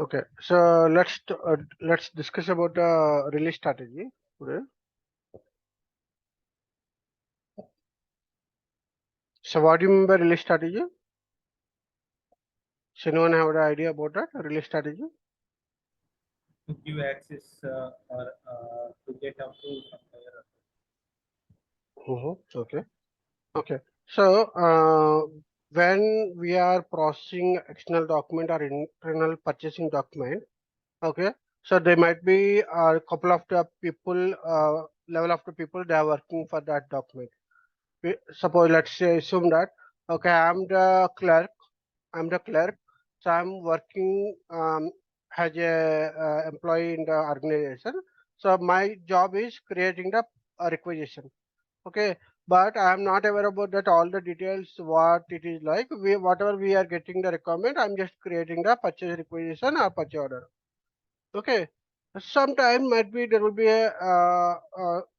Okay, so let's discuss about the release strategy today. So what do you mean by release strategy? So anyone have an idea about that release strategy? To give access or to get approval from higher Okay. Okay. So when we are processing external document or internal purchasing document, okay. So there might be a couple of the people, level of the people they are working for that document. Suppose let's say assume that okay, I'm the clerk, so I'm working as a employee in the organization. So my job is creating the requisition. Okay, but I am not aware about that all the details what it is like. Whatever we are getting the requirement, I'm just creating the purchase requisition or purchase order. Okay, sometime might be there will be a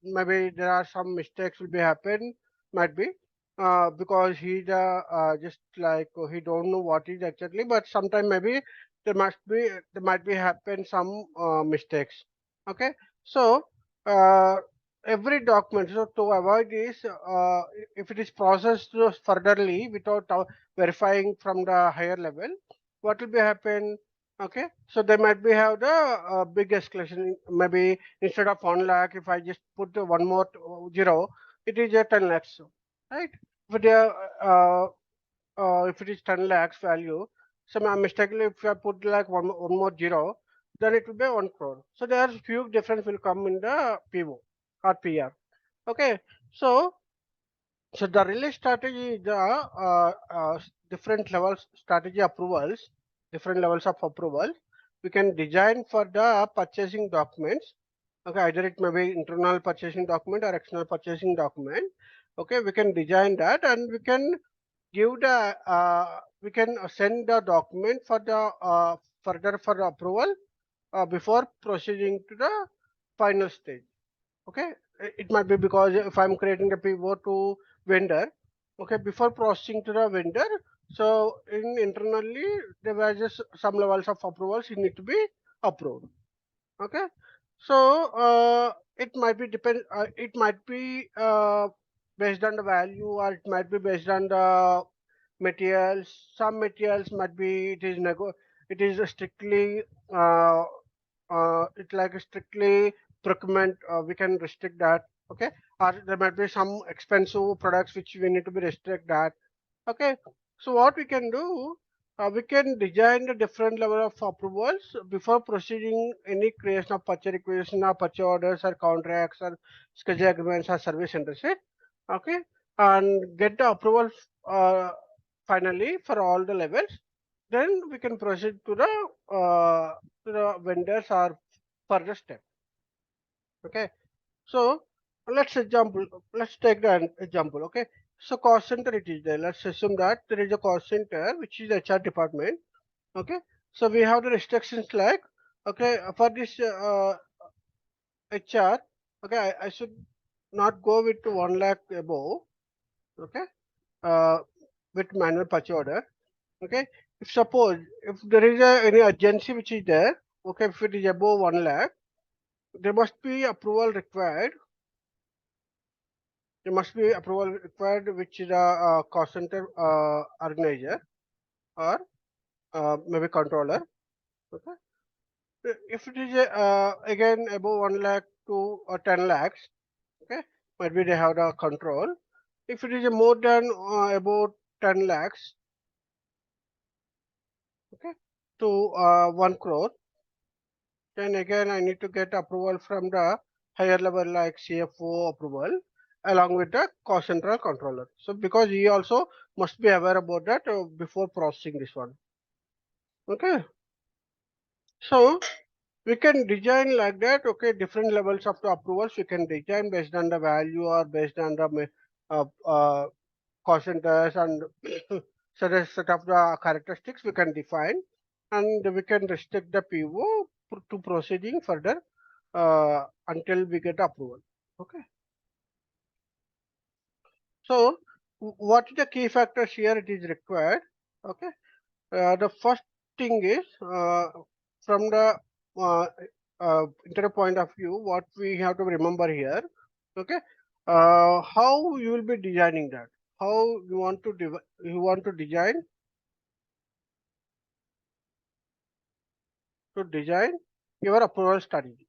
maybe there are some mistakes will be happen, might be because he's just like he don't know what is exactly, but sometime maybe there might be happen some mistakes. Okay, so uh, every document, so to avoid this, if it is processed furtherly without verifying from the higher level, what will be happen? Okay, so they might be have the big escalation. Maybe instead of 1 lakh, if I just put the one more zero, it is a 10 lakhs, right? If they are, if it is 10 lakhs value, so mistakenly if I put like one more zero, then it will be 1 crore. So there are few difference will come in the PO or PR. Okay, so the release strategy is the different levels strategy approvals, different levels of approval. We can design for the purchasing documents. Okay, either it may be internal purchasing document or external purchasing document. Okay, we can design that and we can give the we can send the document for the further for approval before proceeding to the final stage. Okay, it might be because if I'm creating the PO to vendor, okay, before processing to the vendor, so in internally there were just some levels of approvals it need to be approved. Okay, so it might be it might be based on the value or it might be based on the materials. Some materials might be it is strictly it's like a strictly procurement, we can restrict that. Okay, or there might be some expensive products which we need to be restrict that. Okay, so what we can do, we can design the different level of approvals before proceeding any creation of purchase requisition or purchase orders or contracts or schedule agreements or service centers. Okay, and get the approval uh, finally for all the levels. Then we can proceed to the vendors or further step. Okay, so let's take the example. Okay, so cost center it is there. Let's assume that there is a cost center which is HR department. Okay, so we have the restrictions like, okay, for this HR, okay, I should not go with 1 lakh above. Okay, uh, with manual purchase order. Okay, if suppose if there is any urgency which is there, okay, if it is above 1 lakh, there must be approval required. There must be approval required, which is a cost center organizer or maybe controller. Okay, if it is again above 1 lakh to 10 lakhs, okay, might be they have the control. If it is more than about 10 lakhs, okay, to 1 crore, then again I need to get approval from the higher level like CFO approval along with the cost central controller. So because he also must be aware about that before processing this one. Okay. So we can design like that. Okay, different levels of the approvals we can design based on the value or based on the cost centers and certain set of the characteristics we can define, and we can restrict the PO to proceeding further until we get approval. Okay. So what is the key factors here it is required? Okay. The first thing is from the uh, interview point of view, what we have to remember here, okay, how you will be designing that, how you want to design your approval strategy.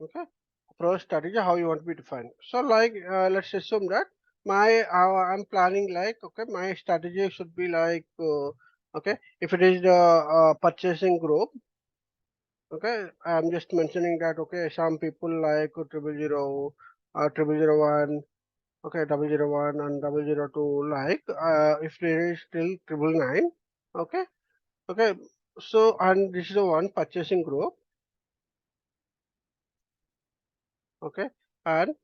Okay, approach strategy, how you want to be defined. So like let's assume that my I'm planning like, okay, my strategy should be like okay, if it is the purchasing group, okay, I'm just mentioning that, okay, some people like triple zero, triple zero one, okay, 001 and 002, like if there is still triple nine, okay, okay, so and this is the one purchasing group, okay, and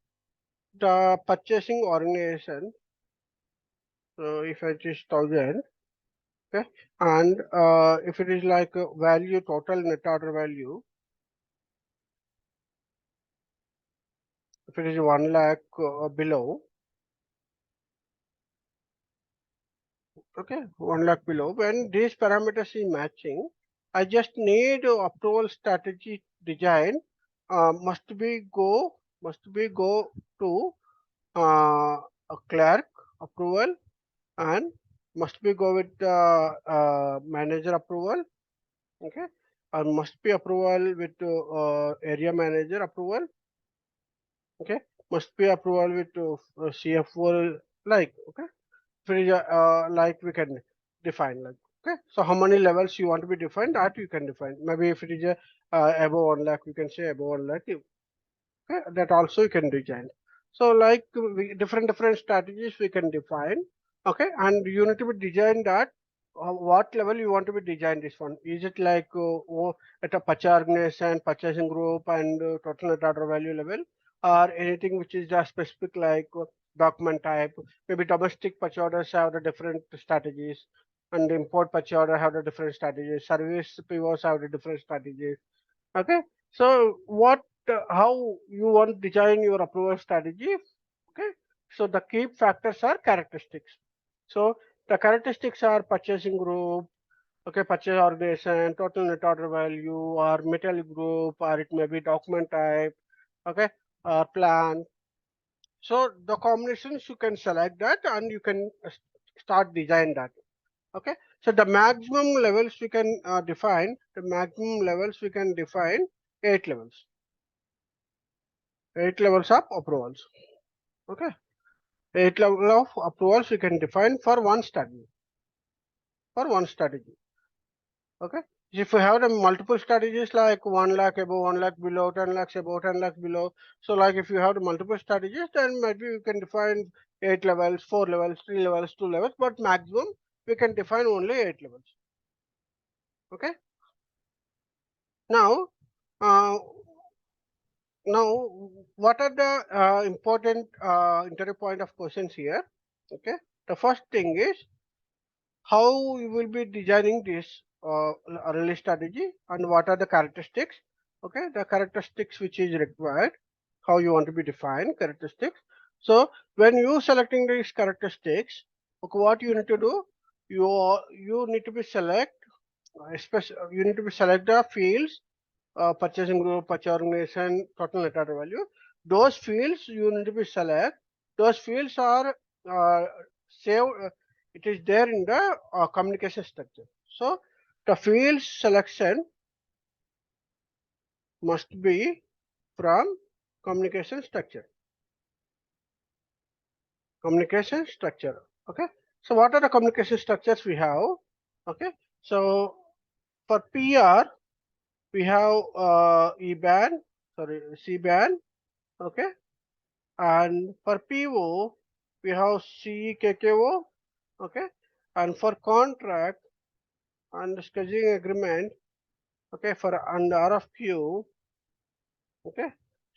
the purchasing organization, so if it is 1000, okay, and if it is like value, total net order value, if it is 1 lakh below, okay, 1 lakh below, when these parameters is matching, I just need approval strategy design must be go to a clerk approval, and must be go with manager approval, okay, and must be approval with area manager approval, okay, must be approval with CFO, like, okay, like we can define, like, okay, so how many levels you want to be defined, that you can define. Maybe if it is a above 1 lakh, we can say above 1 lakh, okay, that also you can design. So like different strategies we can define, okay, and you need to be design that what level you want to be design this one. Is it like at a purchase organization, purchasing group, and total net order value level, or anything which is just specific like document type. Maybe domestic purchase orders have the different strategies, and import purchase order have the different strategies, service POs have the different strategies. Okay, so what, how you want to design your approval strategy? Okay, so the key factors are characteristics. So the characteristics are purchasing group, okay, purchase organization, total net order value, or material group, or it may be document type, okay, or plan. So the combinations you can select that, and you can start design that. Okay, so the maximum levels we can define. The maximum levels we can define 8 levels. 8 levels of approvals. Okay, 8 level of approvals we can define for one strategy. For one strategy. Okay. If you have the multiple strategies like 1 lakh above, 1 lakh below, 10 lakhs above, 10 lakhs below. So like if you have the multiple strategies, then maybe you can define 8 levels, 4 levels, 3 levels, 2 levels, but maximum we can define only 8 levels. Okay. Now, uh, now what are the important interview point of questions here? Okay. The first thing is how you will be designing this release strategy, and what are the characteristics, okay, the characteristics which is required, how you want to be defined characteristics. So when you selecting these characteristics, okay, what you need to do, you need to be select you need to be select the fields, purchasing group, purchase organization, total net order value. Those fields you need to be select. Those fields are saved. It is there in the communication structure. So the field selection must be from communication structure. Communication structure. Okay. So what are the communication structures we have? Okay. So for PR we have EBAN, sorry, CBAN. Okay. And for PO, we have CKKO, okay, and for contract and scheduling agreement, okay, for and RFQ, okay.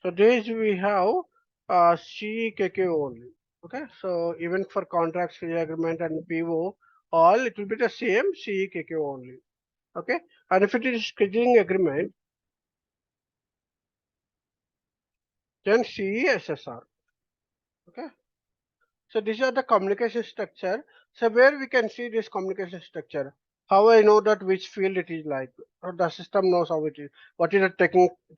So these we have CKKO only, okay. So even for contract, scheduling agreement, and PO, all it will be the same CKKO only, okay. And if it is scheduling agreement, then CESSR, okay. So these are the communication structure. So where we can see this communication structure? How I know that which field it is like? Or the system knows how it is. What is the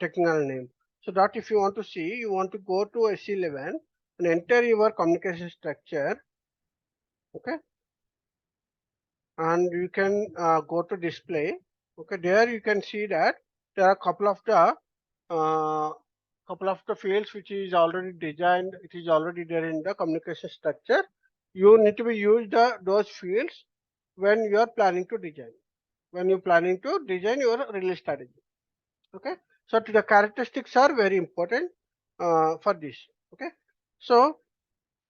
technical name? So that if you want to see, you want to go to SC11 and enter your communication structure. Okay, and you can go to display. Okay, there you can see that there are uh, couple of the fields which is already designed. It is already there in the communication structure. You need to be use those fields when you are planning to design. When you're planning to design your release strategy. Okay, so the characteristics are very important for this. Okay, so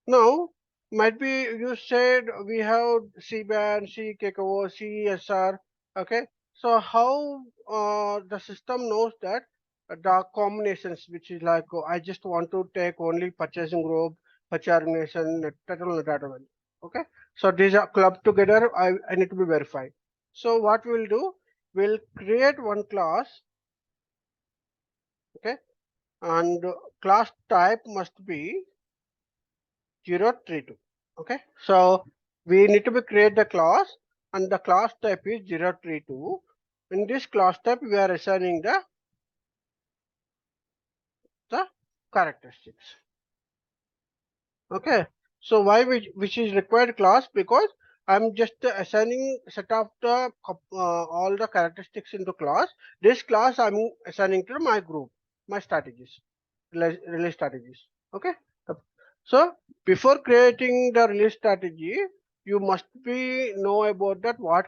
now might be you said we have C band, C CKO, CSR. Okay, so how the system knows that the combinations which is like I just want to take only purchasing group, purchase organization, total data value. Okay, so these are clubbed together. I need to be verified. So what we'll do, we'll create one class. Okay, and class type must be 032. Okay, so we need to be create the class and the class type is 032. In this class type we are assigning the characteristics. Okay, so why which is required class? Because I'm just assigning set of the all the characteristics into class. This class I'm assigning to my group, my strategies, release strategies. Okay, so before creating the release strategy, you must be know about that what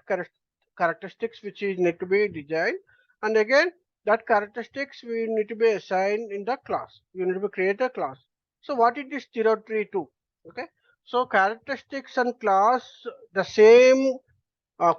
characteristics which is need to be designed, and again that characteristics we need to be assigned in the class. You need to create a class. So what it is 032? Okay, so characteristics and class the same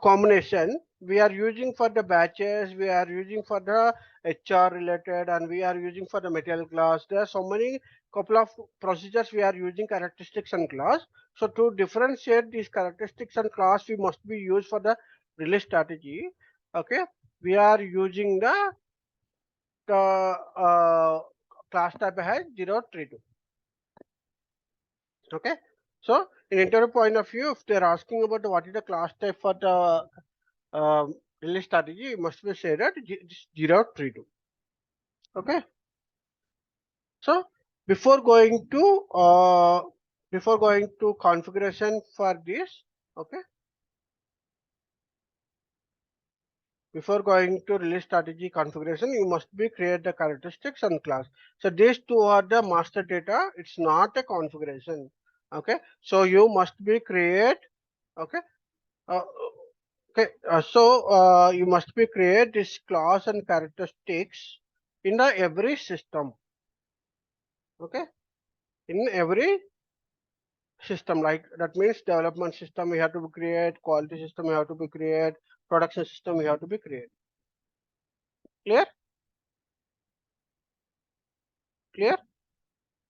combination we are using for the batches, we are using for the HR related, and we are using for the material class. There are so many couple of procedures we are using characteristics and class. So to differentiate these characteristics and class, we must be used for the release strategy. Okay, we are using the class type has 032. Okay, so in interview point of view, if they're asking about what is the class type for the release strategy, must be said at 032. Okay, so before going to configuration for this. Okay, before going to release strategy configuration, you must be create the characteristics and class. So these two are the master data. It's not a configuration. Okay, so you must be create. Okay, uh, okay, you must be create this class and characteristics in the every system. Okay, in every system, like that means development system we have to create, quality system we have to be create, production system we have to be create. Clear? Clear?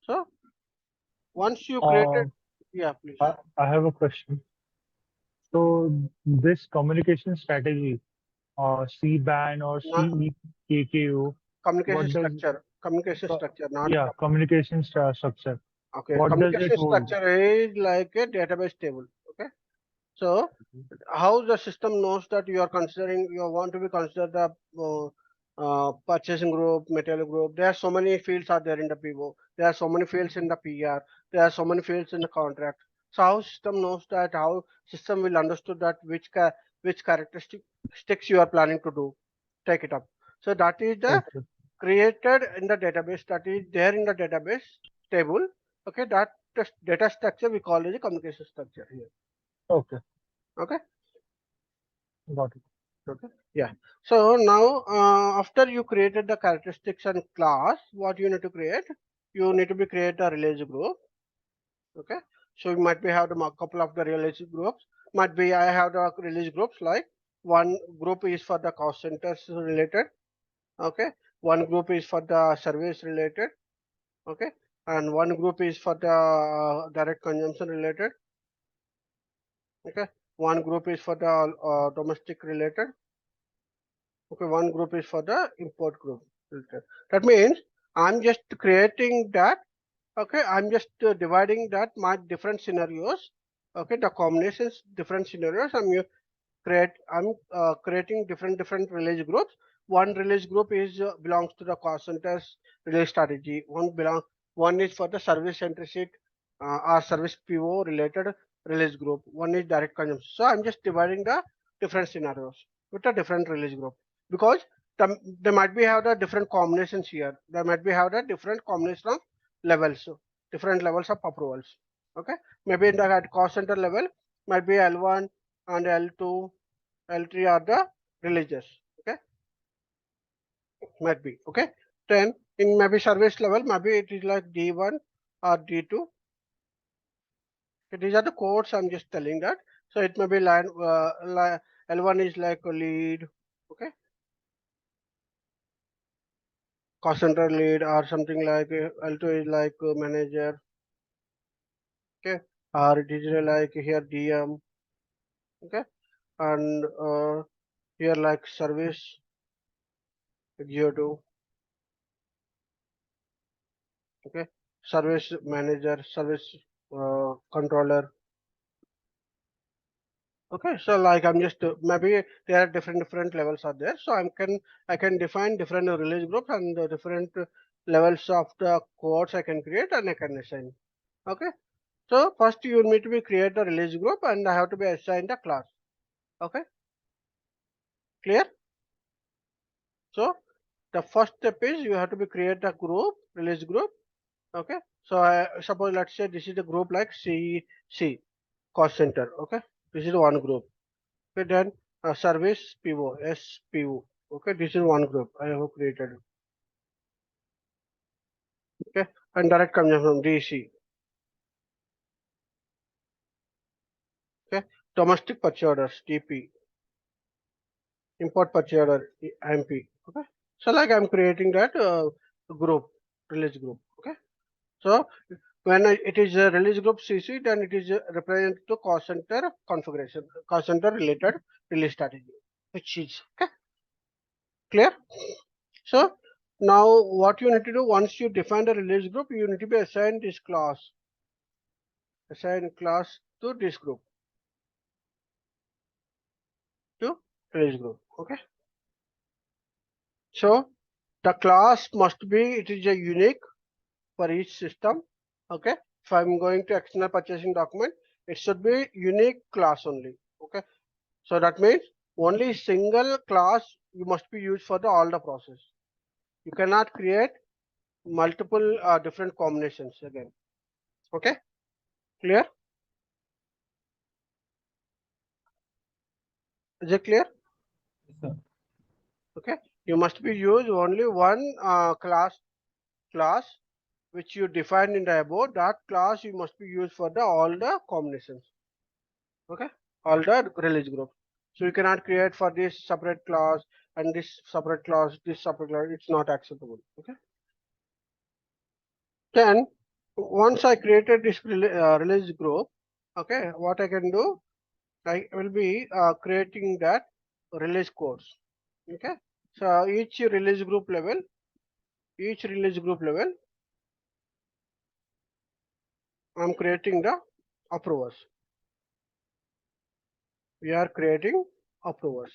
So once you created, Uh, yeah, please. I have a question. So this communication strategy, C-band or Not CEKKO, what does communication co- structure, not yeah, communication structure? okay. What does it Communication hold? structure is like a database table. Okay, so how the system knows that you are considering you want to be considered the purchasing group, material group. There are so many fields are there in the PO. There are so many fields in the PR. There are so many fields in the contract. So how system knows that? How system will understood that which characteristics you are planning to do, take it up. So that is the Okay, created in the database, that is there in the database table. Okay, that data structure we call it the communication structure here. okay, Okay. got it. Okay. Yeah. So now, after you created the characteristics and class, what you need to create? You need to be create a release group. Okay. So you might be have the couple of the release groups. Might be I have the release groups like one group is for the cost centers related. Okay. One group is for the service related. Okay. And one group is for the direct consumption related. Okay. One group is for the domestic related. Okay, one group is for the import group filter. That means I'm just creating that. Okay, I'm just dividing that my different scenarios. Okay, the combinations, different scenarios. creating different release groups. One release group is belongs to the cost center's release strategy. One is for the service centricity or service PO related release group. One is direct consumption. So I'm just dividing the different scenarios with a different release group because they might be have the different combinations here. They might be have the different combination of levels, different levels of approvals. Okay, maybe in the at cost center level might be L1 and L2, L3 are the releases. Okay, might be. Okay, then in maybe service level, maybe it is like D1 or D2. Okay, these are the codes. I'm just telling that. So it may be L1 is like a lead. Okay, cost center lead or something like L2 is like a manager. Okay, or it is like here DM. Okay, and here like service executive. Okay, service manager, service controller. Okay, so like I'm just maybe there are different levels are there, so I can define different release groups and the different levels of the codes I can create and I can assign. Okay, so first you need to be create a release group and I have to be assigned a class. Okay, clear? So the first step is you have to be create a group, release group. Okay, so I suppose let's say this is a group like C cost center. Okay, this is one group. Okay, then service PO SPO. Okay, this is one group I have created. Okay, and direct consumption DC. Okay, domestic purchase orders TP, import purchase order MP. Okay, so like I'm creating that group, release group. Okay, so when it is a release group CC, then it is represent to cost center configuration, cost center related release strategy, which is okay, clear. So now what you need to do once you define the release group, you need to be assigned this class, assign class to this group, to release group. Okay. So the class must be, it is a unique for each system. Okay. If I'm going to external purchasing document, it should be unique class only. Okay. So that means only single class you must be used for the all the process. You cannot create multiple different combinations again. Okay. Clear? Is it clear? Yes, sir. Okay, you must be use only one class which you define in the above. That class you must be used for the all the combinations. Okay, all the release group. So you cannot create for this separate class and this separate class, this separate class. It's not acceptable. Okay. Then once I created this release group, okay, what I can do, I will be creating that release codes. Okay, so each release group level, I'm creating the approvers. We are creating approvers,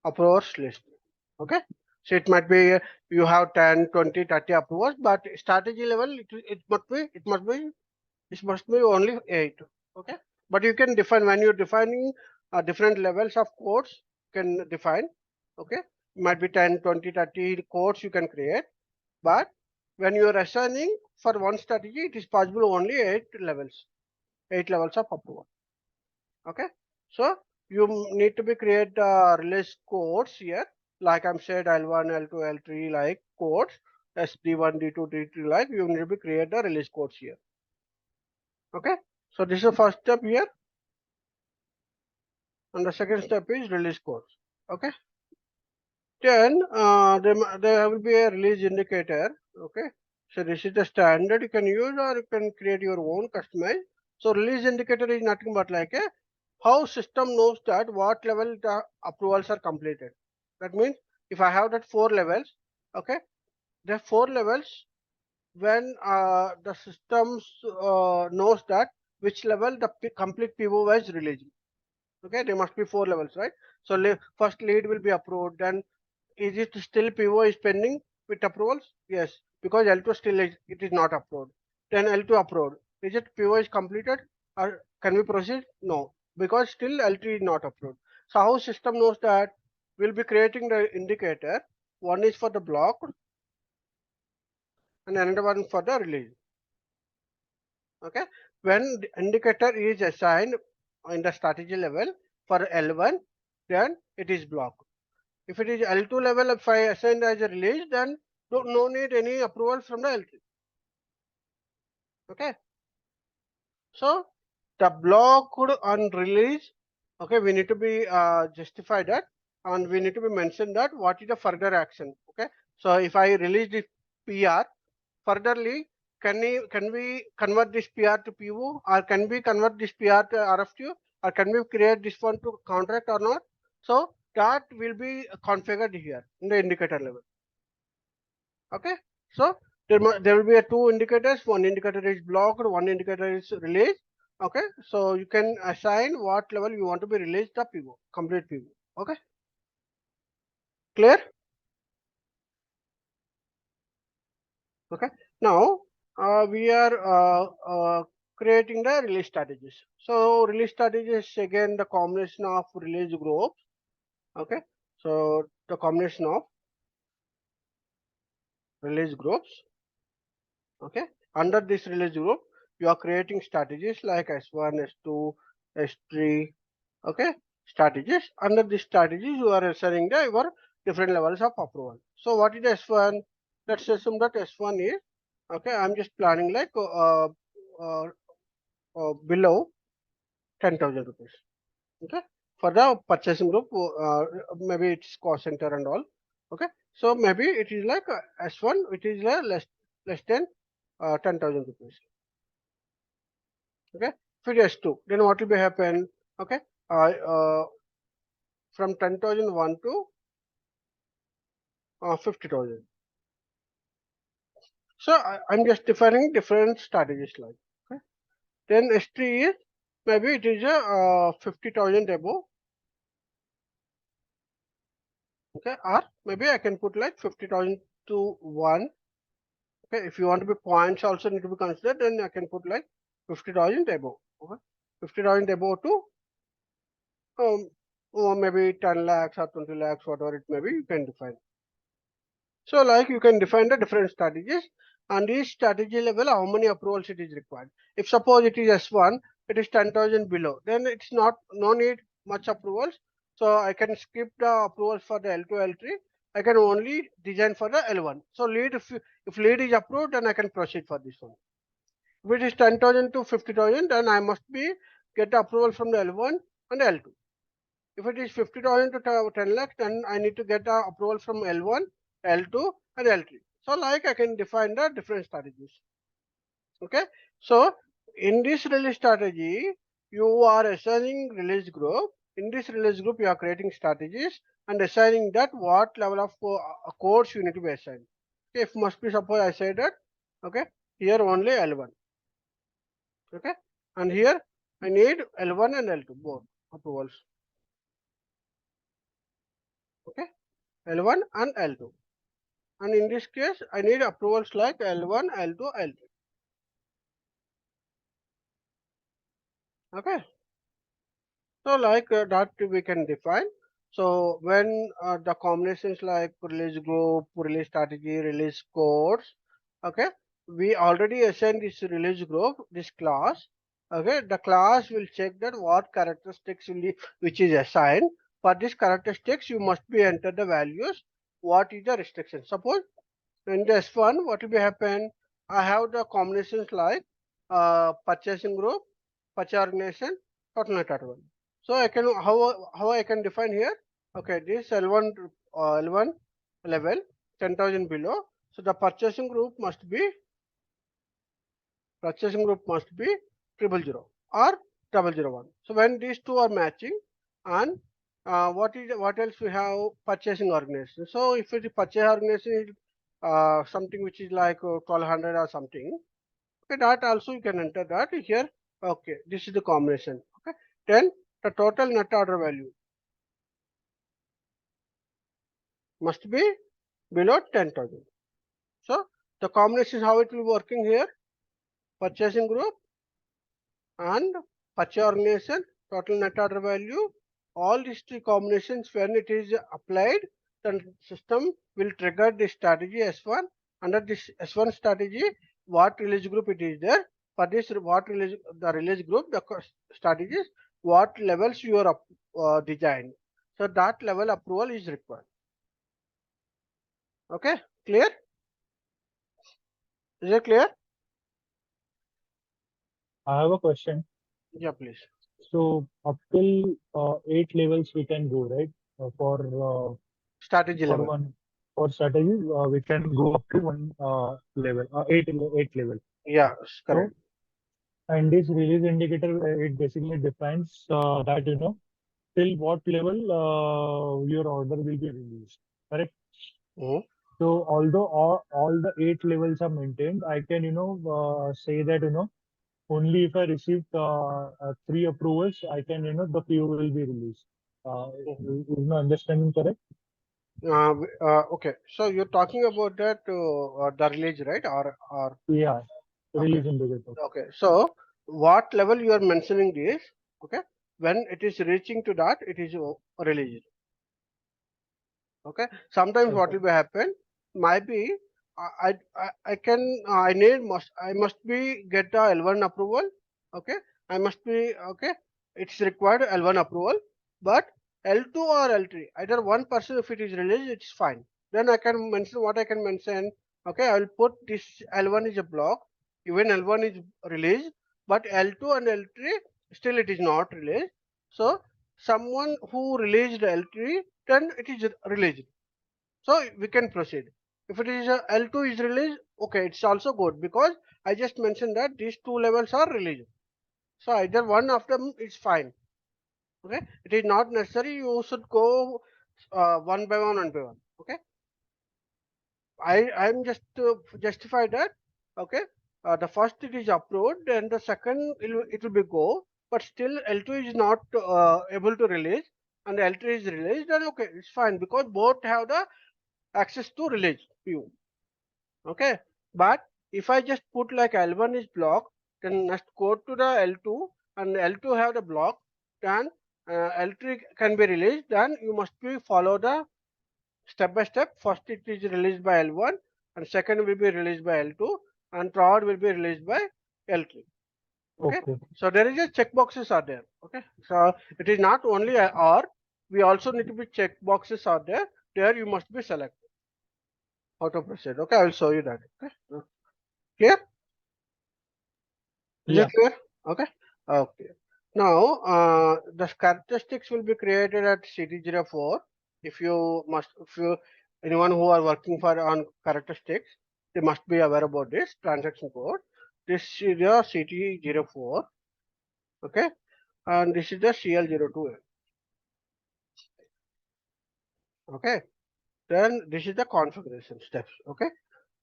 approvers list. Okay, so it might be you have 10, 20, 30 approvers, but strategy level it must be only 8. Okay, but you can define when you're defining different levels of codes. You can define. Okay, might be 10, 20, 30 codes you can create, but when you are assigning for one strategy, it is possible only 8 levels of approval. Okay, so you need to be create release codes here, like I'm said L1, L2, L3 like codes, SD1, D2, D3 like you need to be create the release codes here. Okay, so this is the first step here, and the second step is release codes. Okay, then there will be a release indicator. Okay, so this is the standard you can use or you can create your own customize. So release indicator is nothing but like a how system knows that what level the approvals are completed. That means if I have that 4 levels, okay, the 4 levels when the systems knows that which level the complete PO was released. Okay, there must be 4 levels, right? So first lead will be approved. Then is it still PO is pending with approvals? Yes, because L2 still it is not approved. Then L2 approved. Is it PO is completed or can we proceed? No, because still L3 is not approved. So how system knows that? We'll be creating the indicator. One is for the block and another one for the release. Okay, when the indicator is assigned in the strategy level for L1, then it is blocked. If it is L2 level, if I assign as a release, then no need any approval from the L3. Okay, so the blocked on release, okay, we need to be justify that, and we need to be mentioned that what is the further action. Okay, so if I release this PR, furtherly, can we convert this PR to PO, or can we convert this PR to RFQ, or can we create this one to contract or not? So that will be configured here in the indicator level. Okay, so there will be a two indicators. One indicator is blocked, one indicator is released. Okay, so you can assign what level you want to be released the PO, complete PO. Okay, clear? Okay, now we are creating the release strategies. So release strategies again the combination of release groups. Okay, so the combination of release groups. Okay, under this release group you are creating strategies like S1, S2, S3. Okay, strategies. Under this strategies you are assigning the your different levels of approval. So what is S1? Let's assume that S1 is, okay, I'm just planning like below 10,000 rupees. Okay, for the purchasing group, maybe it's cost center and all. Okay, so maybe it is like S1, it is less than 10,000 rupees. Okay, if it is S2, then what will be happen? Okay, from 10,001 to 50,000. So I'm just defining different strategies like. Okay, then S3 is maybe it is a 50,000 above. Okay, or maybe I can put like 50,000 to 1. Okay, if you want to be points also need to be considered, then I can put like 50,000 above. Okay, 50,000 above to or maybe 10 lakhs or 20 lakhs, whatever it may be, you can define. So like you can define the different strategies, and each strategy level how many approvals it is required. If suppose it is S1, it is 10,000 below, then it's not no need much approvals. So I can skip the approvals for the L2, L3. I can only design for the L1. So lead if lead is approved, then I can proceed for this one. If it is 10,000 to 50,000, then I must be get the approval from the L1 and L2. If it is 50,000 to 10 lakhs, then I need to get the approval from L1, L2 and L3. So like I can define the different strategies. Okay. So in this release strategy, you are assigning release group. In this release group, you are creating strategies and assigning that what level of codes you need to be assigned. Okay. If must be suppose I say that, okay, here only L1. Okay. And here I need L1 and L2 both approvals. Okay. L1 and L2. And in this case, I need approvals like L1, L2, L3. Okay. So like that we can define. So when the combinations like release group, release strategy, release codes, okay, we already assigned this release group, this class. Okay, the class will check that what characteristics will be, which is assigned. For this characteristics, you must be enter the values. What is the restriction? Suppose in this one, what will be happen? I have the combinations like purchasing group, purchase organization, total net total. So I can how I can define here? Okay, this L1 level 10,000 below. So the purchasing group must be 000 or 001. So when these two are matching, and what else we have purchasing organization. So if it is purchase organization is something which is like 1200 or something, okay, that also you can enter that here. Okay, this is the combination. Okay, then the total net order value must be below 10,000. So the combination, how it will be working here, purchasing group and purchase organization, total net order value, all these three combinations, when it is applied, the system will trigger the strategy S1. Under this S1 strategy, what release group it is there, for this what release, the release group, the strategies, what levels you are designed. So that level approval is required. Okay, clear? Is it clear? I have a question. Yeah, please. So up till 8 levels we can go, right? Strategy For level. one for strategy, we can go up to one level, eight level. Yeah, correct. So, and this release indicator, it basically defines that till what level your order will be released. Correct. Mhm. So although all the 8 levels are maintained, I can say that only if I receive 3 approvals, I can the PO will be released. Is my understanding correct? Okay, so you're talking about that the release, right? Or Yeah, okay, release indicator. okay. So what level you are mentioning this? Okay, when it is reaching to that, it is released. Okay, sometimes what will Okay. be happen? Might be I can I must be get the L1 approval. Okay, I must be okay. It's required L1 approval, but L2 or L3, either one person, if it is released, it's fine. Then I can mention what I can mention. Okay, I will put this L1 is a block, even L1 is released, but L2 and L3 still it is not released. So someone who released L3, then it is released. So we can proceed. If it is L2 is released, okay, it's also good, because I just mentioned that these two levels are released. So either one of them is fine. Okay, it is not necessary you should go one by one by one. Okay, I'm just to justify that. Okay, the first it is approved, and the second it will be go, but still L2 is not able to release, and L3 is released. Then okay, it's fine, because both have the access to release view. Okay, but if I just put like L1 is blocked, then must go to the L2, and L2 have the block, then L3 can be released. Then you must be follow the step by step. First it is released by L1, and second will be released by L2, and third will be released by L3. Okay, Okay. so there is a check boxes are there. Okay, so it is not only a or, we also need to be check boxes are there. There you must be select how to proceed. Okay, I will show you that. Okay, clear? Is it Yeah. clear? Okay. Okay. Now, the characteristics will be created at CT04. If you anyone who are working for on characteristics, they must be aware about this transaction code. This is the CT04. Okay, and this is the CL02. Okay. Then this is the configuration steps. Okay.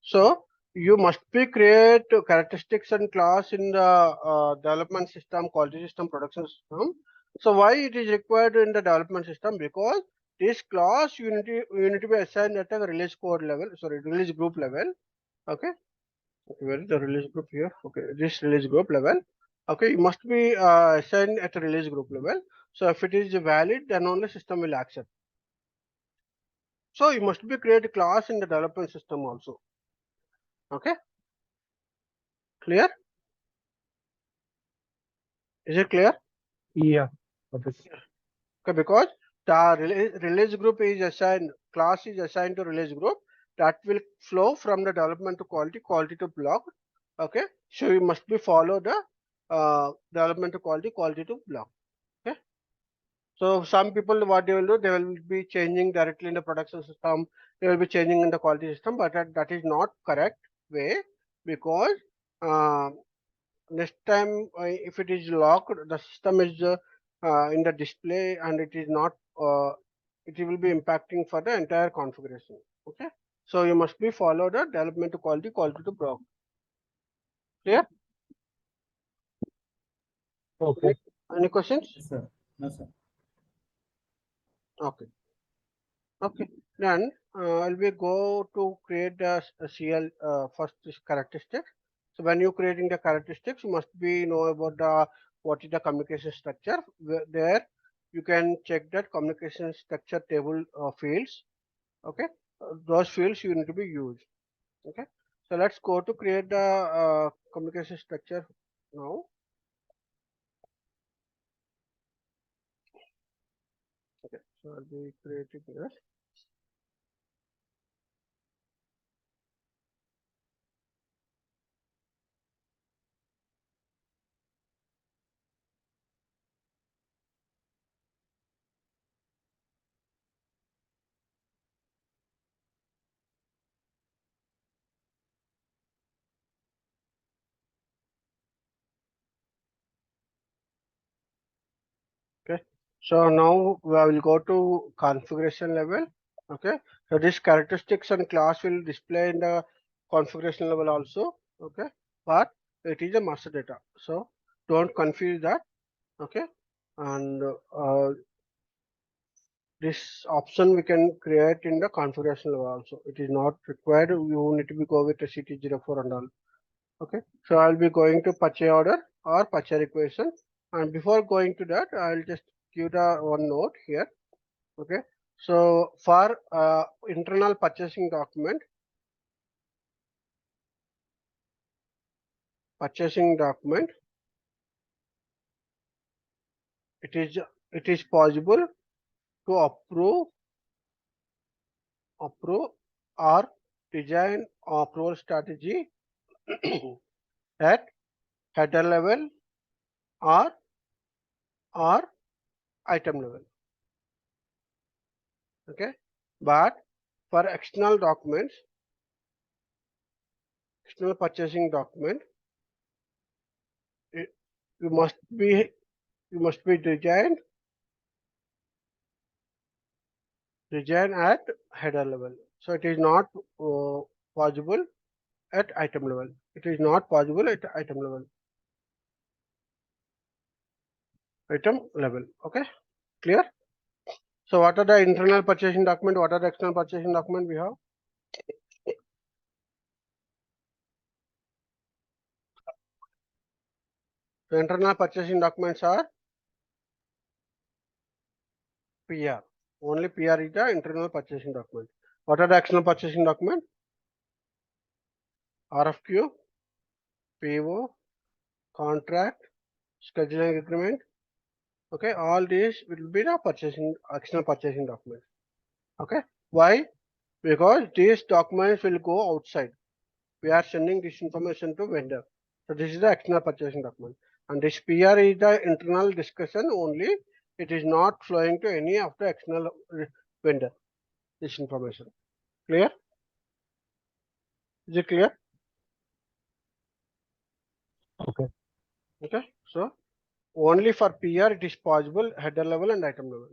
So you must be create characteristics and class in the development system, quality system, production system. So why it is required in the development system? Because this class you need to be assigned at a release code level, sorry, release group level. Okay. Okay, where is the release group here? Okay, this release group level. Okay, you must be assigned at a release group level. So if it is valid, then only system will accept. So you must be create a class in the development system also. Okay, clear? Is it clear? Yeah. Okay. Okay, because the release group is assigned, class is assigned to release group, that will flow from the development to quality, quality to block. Okay, so you must be follow the development to quality, quality to block. Okay, so some people what they will do, they will be changing directly in the production system, they will be changing in the quality system, but that is not correct way, because uh, next time if it is locked, the system is in the display, and it is not it will be impacting for the entire configuration. Okay, so you must be follow the development to quality, quality to block. Clear? Okay. Any questions? Yes, sir. No, sir. Okay. Okay. Then we go to create the CL first is characteristics. So when you creating the characteristics, you must be know about the what is the communication structure. There you can check that communication structure table fields. Okay, those fields you need to be used. Okay, so let's go to create the communication structure now. Okay, so I'll be creating this. Okay, so now we will go to configuration level. Okay, so this characteristics and class will display in the configuration level also. Okay, but it is a master data, so don't confuse that. Okay, and this option we can create in the configuration level also. It is not required. You need to be go with the CT04 and all. Okay, so I'll be going to purchase order or purchase equation, and before going to that, I'll just give the one note here. Okay, so for internal purchasing document, it is possible to approve or design approval strategy at header level or or item level. Okay, but for external documents, external purchasing document, it, you must be designed at header level. So it is not possible at item level. It is not possible at item level. Okay, clear? So what are the internal purchasing document? What are the external purchasing document we have? The internal purchasing documents are PR. Only PR is the internal purchasing document. What are the external purchasing document? RFQ, PO, contract, scheduling agreement. Okay, all these will be the external purchasing documents. Okay, why? Because these documents will go outside. We are sending this information to vendor. So this is the external purchasing document. And this PR is the internal discussion only. It is not flowing to any of the external vendor, this information. Clear? Is it clear? Okay. Okay. So only for PR it is possible header level and item level.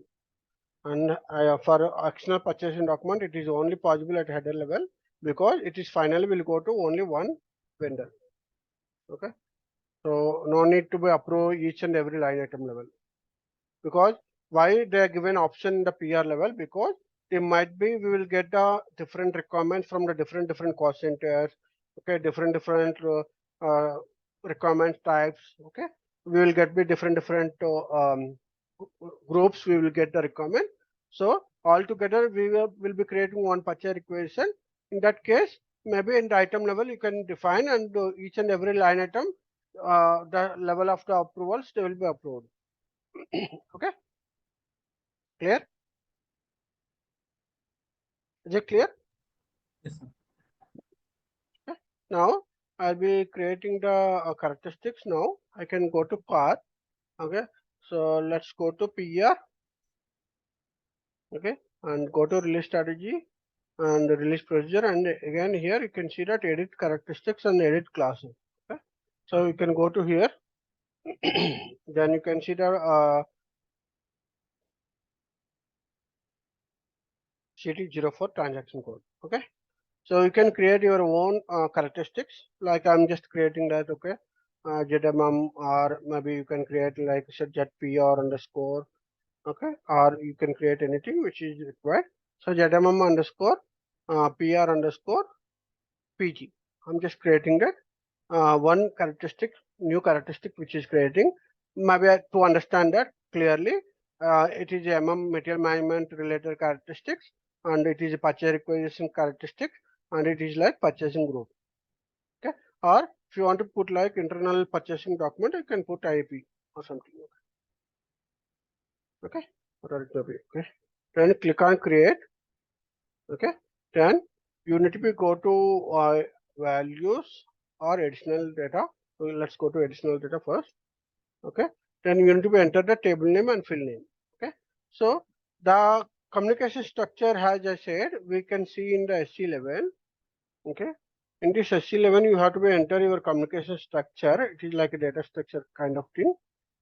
And for external purchasing document, it is only possible at header level because it is finally will go to only one vendor. Okay. So no need to be approve each and every line item level. Because why they are given option in the PR level? Because they might be we will get the different requirements from the different cost centers. Okay, different requirement types. Okay, we will get be different groups. We will get the requirement. So altogether we will be creating one purchase equation. In that case, maybe in the item level you can define and each and every line item, the level of the approvals they will be approved. Okay, clear? Is it clear? Yes, sir. Okay. Now I'll be creating the characteristics. Now I can go to path. Okay, so let's go to PR. Okay, and go to release strategy and the release procedure, and again here you can see that edit characteristics and edit classes. Okay, so you can go to here. Then you can see the CT04 transaction code. Okay, so you can create your own characteristics. Like I'm just creating that. Okay, ZMM, or maybe you can create like ZPR underscore Okay, or you can create anything which is required. So ZMM underscore PR underscore PG. I'm just creating that one characteristic, new characteristic which is creating. Maybe to understand that clearly, it is a MM material management related characteristics, and it is a purchase requisition characteristics, and it is like purchasing group. Okay, or if you want to put like internal purchasing document, you can put IAP or something. Okay, whatever it may be. Okay, then click on create. Okay, then you need to be go to values or additional data. So let's go to additional data first. Okay, then you need to be enter the table name and field name. Okay, so the communication structure, as I said, we can see in the SC11. Okay, in this SC11 you have to be enter your communication structure. It is like a data structure kind of thing.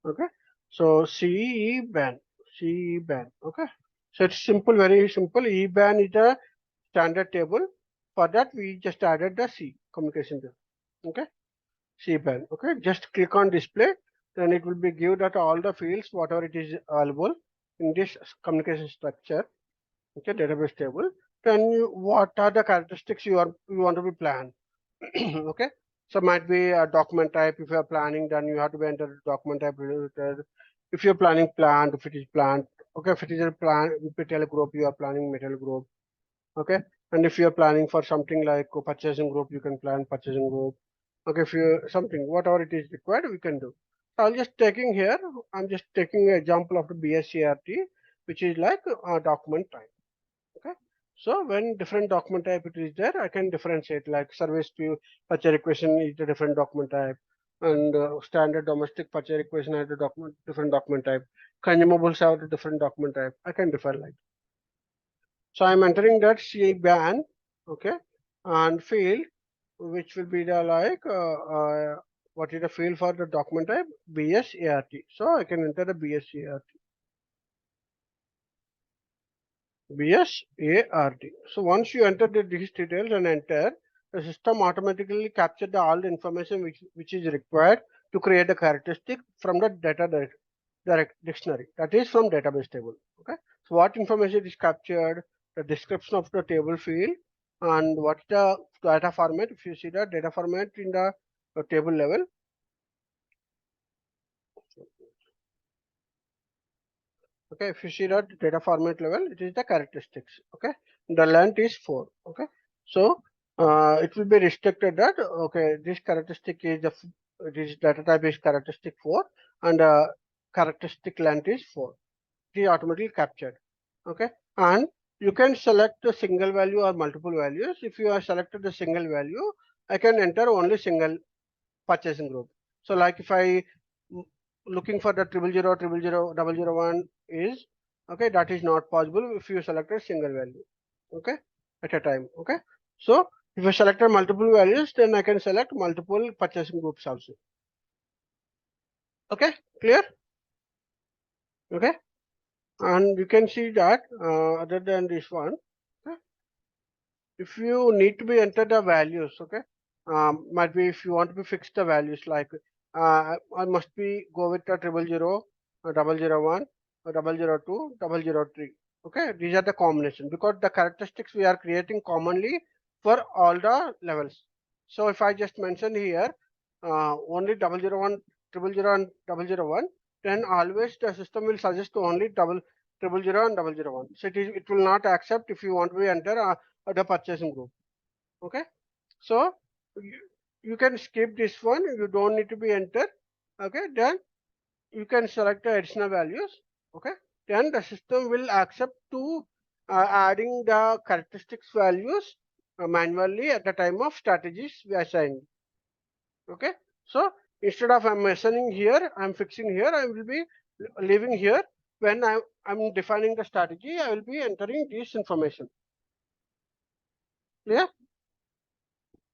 Okay, so CE ban, CE ban. Okay, so it's simple, very simple. E ban is a standard table. For that we just added the C communication table. Okay, C ban. Okay, just click on display, then it will be give that all the fields whatever it is available in this communication structure. Okay, database table. Then what are the characteristics you want to be planned? Okay, so might be a document type. If you are planning, then you have to be enter document type related. If you're planning plant, if it is plant. Okay, if it is a plant material group, you are planning material group. Okay, and if you are planning for something like a purchasing group, you can plan purchasing group. Okay, if you something whatever it is required, we can do. I'm just taking here. I'm just taking an example of the BSCRT, which is like a document type. Okay, so when different document type it is there, I can differentiate like service to purchase equation is a different document type, and standard domestic purchase equation has a document different document type. Consumables have a different document type. I can differ like. So I'm entering that C ban, okay, and field which will be the like what is the field for the document type BSART. So I can enter the BSART. BSART. So once you enter these details and enter, the system automatically captures all the information which is required to create the characteristic from the data direct dictionary. That is from database table. Okay. So what information is captured, the description of the table field, and what's the data format. If you see the data format in the table level, okay, if you see that data format level, it is the characteristics. Okay, the length is 4. Okay, so it will be restricted that okay, this characteristic is the this data type is characteristic 4, and characteristic length is 4. It is automatically captured. Okay, and you can select a single value or multiple values. If you are selected the single value, I can enter only single purchasing group. So like if I looking for the 000000001 is okay, that is not possible if you select a single value. Okay, at a time. Okay, so if I selected multiple values, then I can select multiple purchasing groups also. Okay, clear? Okay, and you can see that other than this one, okay, if you need to be enter the values, okay, might be if you want to be fix the values like I must be go with the 000, 001, 002, 003. Okay, these are the combination because the characteristics we are creating commonly for all the levels. So if I just mention here only 001, 000 and 001, then always the system will suggest only 000 and 001. So it will not accept if you want to be enter the purchasing group. Okay, so you can skip this one. You don't need to be entered. Okay, then you can select the additional values. Okay, then the system will accept to adding the characteristics values manually at the time of strategies we assign. Okay, so instead of I'm mentioning here, I'm fixing here, I will be leaving here. When I'm defining the strategy, I will be entering this information. Clear?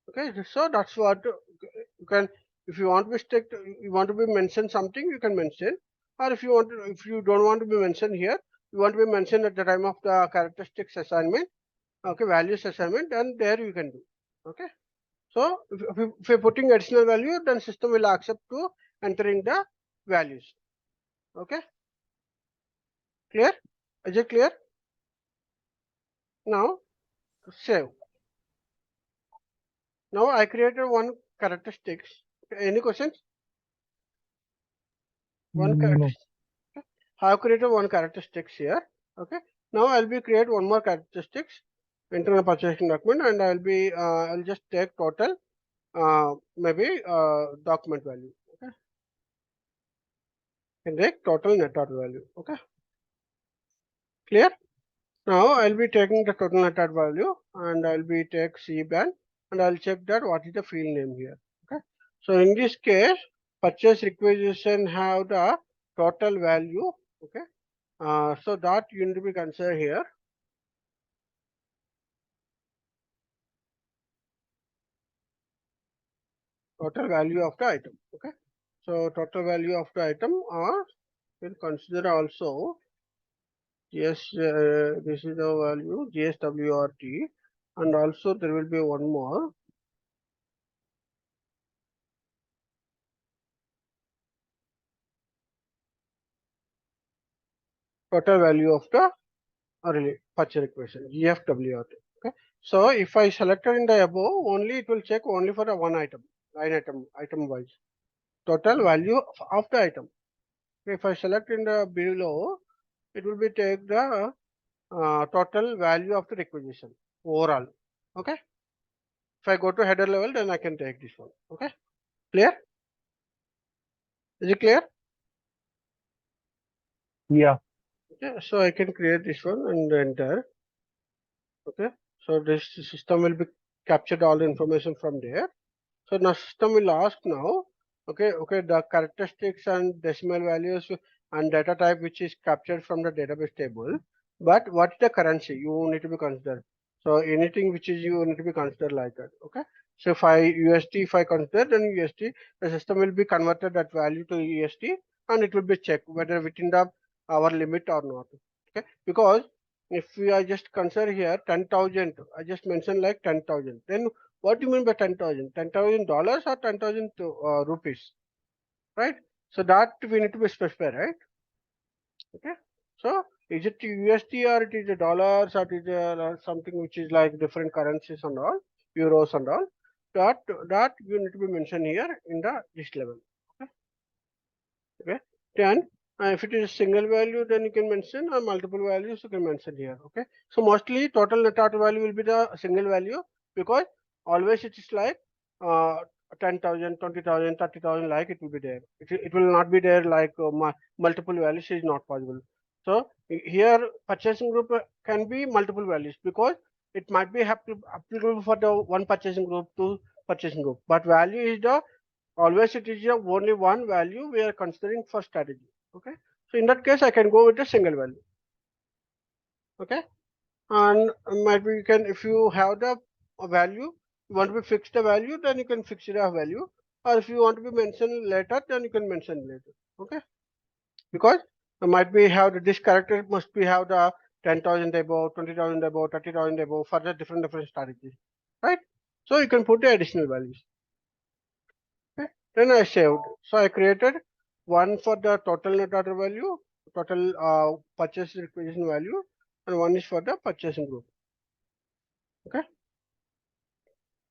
Okay, so that's what you can. If you want to be strict, you want to be mention something, you can mention. Or if you want to, if you don't want to be mentioned here, you want to be mentioned at the time of the characteristics assignment. Okay, values assignment, then there you can do. Okay, so if you're putting additional value, then system will accept to entering the values. Okay. Clear? Is it clear? Now save. Now I created one characteristics. Any questions? One No. characteristic. I have created one characteristics here. Okay. Now I'll be create one more characteristics internal purchasing document, and I'll just take total maybe document value. Okay. Can take total net order value. Okay. Clear? Now I'll be taking the total net order value, and I'll be take C band, and I'll check that what is the field name here. Okay. So in this case, purchase requisition have the total value. Okay. So that you need to be considered here. Total value of the item. Okay. So total value of the item, or we'll consider also GS. This is the value GSWRT, and also there will be one more. Total value of the purchase requisition GFWRT. Okay. So if I selected in the above, only it will check only for the one item, item wise. Total value of the item. If I select in the below, it will be take the total value of the requisition overall. Okay. If I go to header level, then I can take this one. Okay. Clear? Is it clear? Yeah. Okay. So I can create this one and enter. Okay. So this system will be captured all the information from there. So now system will ask now, okay, the characteristics and decimal values and data type which is captured from the database table, but what is the currency you need to be considered? So anything which is you need to be considered like that. Okay. So if I USD, if I consider, then USD, the system will be converted that value to USD, and it will be checked whether within the our limit or not. Okay. Because if we are just consider here 10,000, I just mentioned like 10,000, then what do you mean by 10,000? $10,000 or 10,000 rupees, right? So that we need to be specified, right? Okay. So is it USD or it is a dollars or it is something which is like different currencies and all, euros and all? That you need to be mentioned here in the this level. Okay. Okay. Then if it is a single value, then you can mention, or multiple values you can mention here. Okay. So mostly total net order value will be the single value, because always it is like uh, 10,000, 20,000, 30,000, like it will be there. It will not be there like multiple values is not possible. So here purchasing group can be multiple values, because it might be applicable for the one purchasing group, two purchasing group, but value is the always it is only one value we are considering for strategy. Okay. So in that case, I can go with a single value. Okay. And maybe you can, if you have the value, you want to be fix the value, then you can fix the value. Or if you want to be mentioned later, then you can mention later. Okay. Because might be have this character must be have the 10,000 above, 20,000 above, 30,000 above for the different strategies. Right. So you can put the additional values. Okay. Then I saved. So I created one for the total net order value, total purchase requisition value, and one is for the purchasing group. Okay.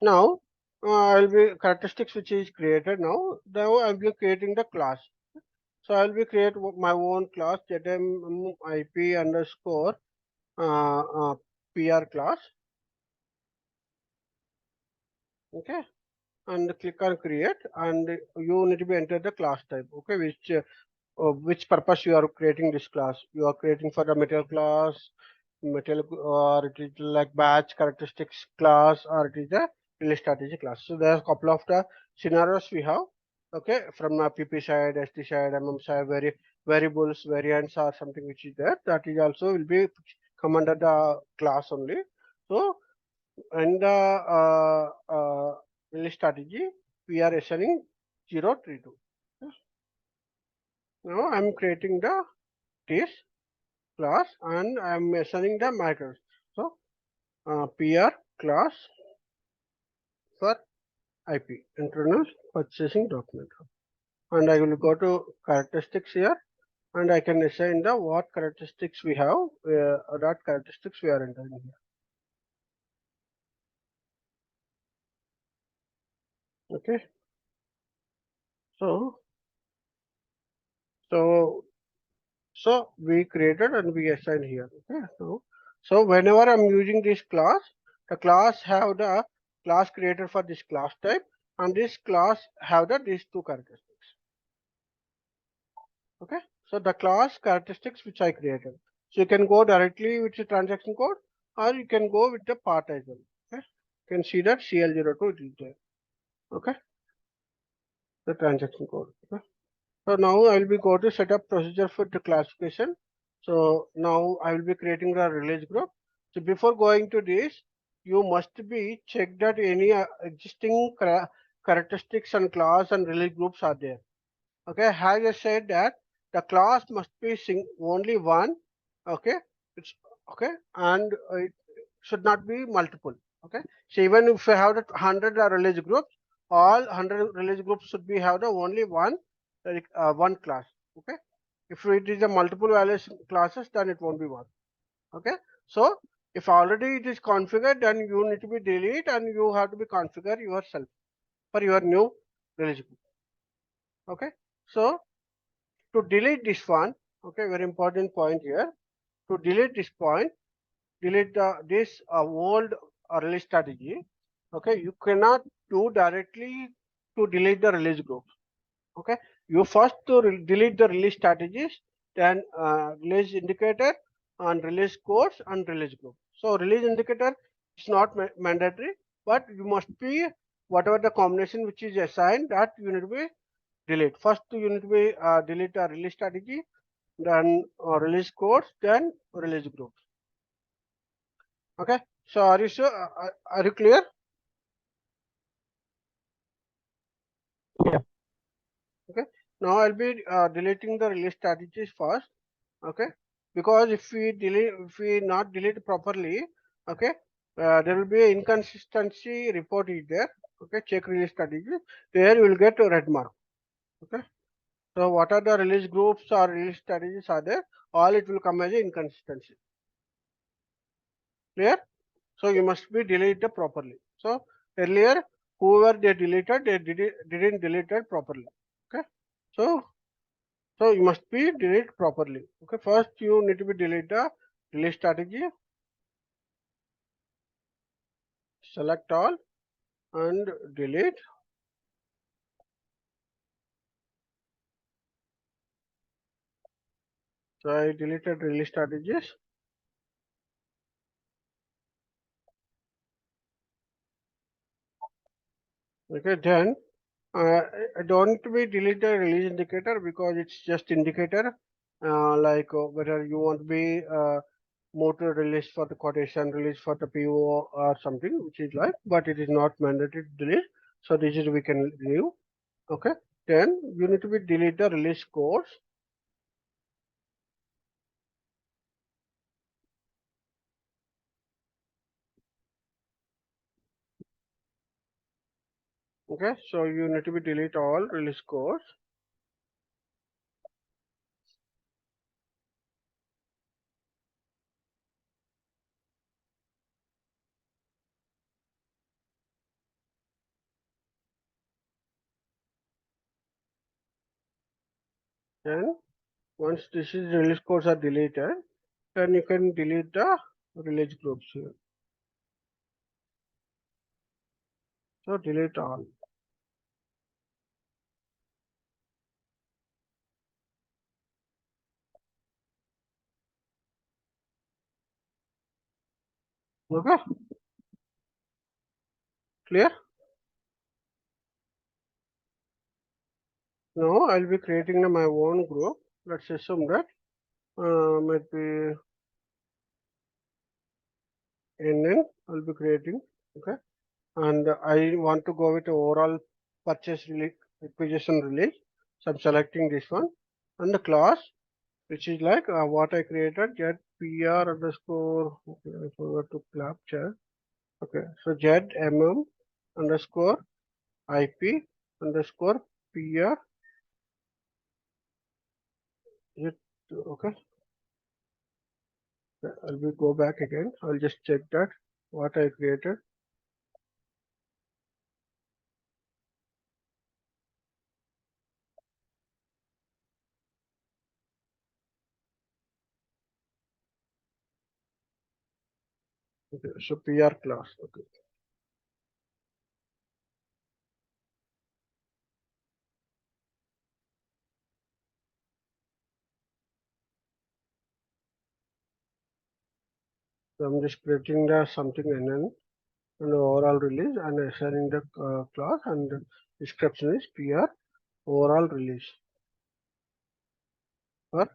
Now I'll be characteristics which is created now. Now I'll be creating the class. So I'll be create my own class ZMIP underscore PR class. Okay. And click on create, and you need to be enter the class type. Okay, which purpose you are creating this class. You are creating for the material class, or it is like batch characteristics class, or it is a release strategy class. So there are a couple of the scenarios we have. Okay, from PP side, SD side, MM side, variables, variants, or something which is there. That is also will be come under the class only. So in the release strategy, we are assigning 032. Now I'm creating the this class, and I'm assigning the methods. So PR class for IP, internal purchasing document, and I will go to characteristics here, and I can assign the what characteristics we have, that characteristics we are entering here. Okay. So we created and we assign here. Okay. So whenever I'm using this class, the class have the class created for this class type, and this class have these two characteristics. Okay. So the class characteristics which I created. So you can go directly with the transaction code, or you can go with the part as well. Okay. You can see that CL02 is there. Okay. The transaction code. Okay. So now I will be go to set up procedure for the classification. So now I will be creating the release group. So before going to this, you must be check that any existing characteristics and class and release groups are there. Okay, as I said that the class must be only one. Okay, it's okay, and it should not be multiple. Okay, so even if you have the 100 release groups, all 100 release groups should be have the only one class. Okay, if it is a multiple values classes, then it won't be one. Okay, so if already it is configured, then you need to be delete and you have to be configure yourself for your new release group. Okay, so to delete this one, okay, very important point here. To delete this point, delete this old release strategy. Okay, you cannot do directly to delete the release group. Okay, you first to delete the release strategies, then release indicator and release codes and release group. So release indicator is not mandatory, but you must be whatever the combination which is assigned, that you need to be delete. First you need to be delete a release strategy, then release codes, then release groups. Okay, so are you sure? Are you clear? Yeah. Okay, now I'll be deleting the release strategies first. Okay, because if we not delete properly, okay, there will be an inconsistency report is there. Okay, check release strategy. There you will get a red mark. Okay, so what are the release groups or release strategies are there? All it will come as a inconsistency. Clear? So you must be deleted properly. So earlier, whoever they deleted, they didn't delete it properly. Okay. So you must be delete properly. Okay. First, you need to be delete the release strategy. Select all and delete. So I deleted release strategies. Okay. Then I don't be delete the release indicator because it's just indicator. Like whether you want to be motor release for the quotation, release for the PO or something, which is like, but it is not mandatory to delete. So this is we can leave. Okay. Then you need to be delete the release codes. Okay. So you need to be delete all release codes. Then once this is release codes are deleted, then you can delete the release groups here. So delete all. Okay. Clear? Now I'll be creating my own group. Let's assume that might be NN. I'll be creating. Okay. And I want to go with the overall purchase release, acquisition release. So I'm selecting this one and the class, which is like what I created, get PR underscore. Okay, I forgot to capture. Okay, so Z MM underscore IP underscore PR Okay. I'll be go back again. I'll just check that what I created. Okay, so PR class. Okay. So I'm just creating the something NN and the overall release and assigning the class and the description is PR overall release. Or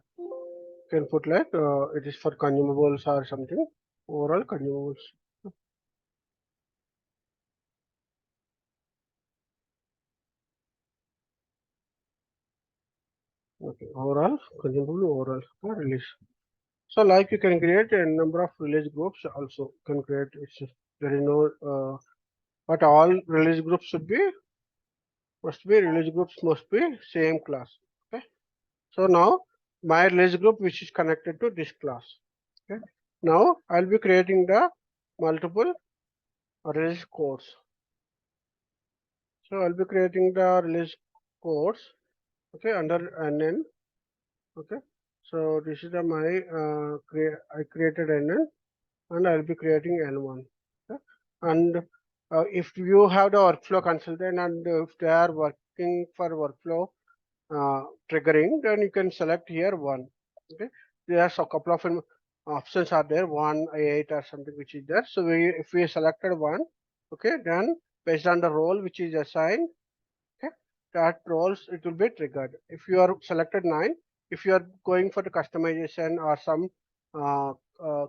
can put like it is for consumables or something. Overall consumables. Okay, overall consumable overall release. So like you can create a number of release groups also can create. There is no but all release groups release groups must be same class. Okay. So now my release group which is connected to this class. Okay. Now I'll be creating the multiple release codes. So I'll be creating the release codes. Okay, under NN. Okay. So this is the my I created NN and I'll be creating N1. Okay. And if you have the workflow consultant and if they are working for workflow triggering, then you can select here one. Okay, there's a couple of options are there, 1, 8 or something which is there. So if we selected one, okay, then based on the role which is assigned, okay, that roles it will be triggered. If you are selected 9, if you are going for the customization or some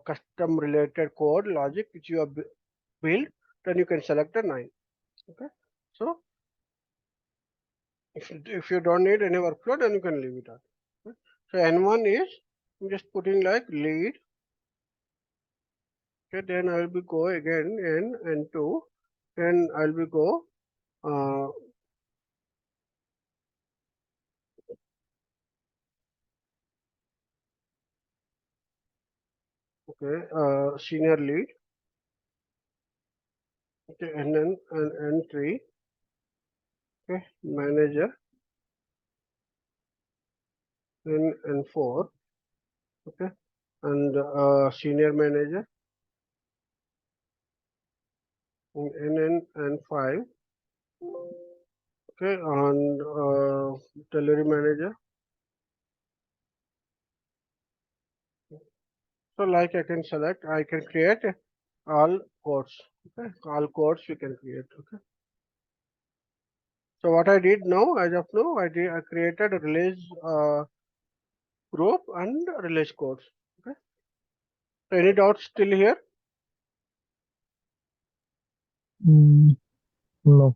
custom related code logic which you have built, then you can select the 9. Okay, so if you don't need any workflow, then you can leave it out. Okay. So N1 is I'm just putting like lead. Okay, then I will be go again N2, then I will be go uh, okay senior lead. Okay, NN and N3. Okay, manager. Then N4. Okay, and senior manager. NN and 5. Okay, and delivery manager. So like I can select, I can create all codes. Okay, all codes you can create. Okay. So what I did now, as of now, I created a release group and release codes. Okay. So any doubts still here? No.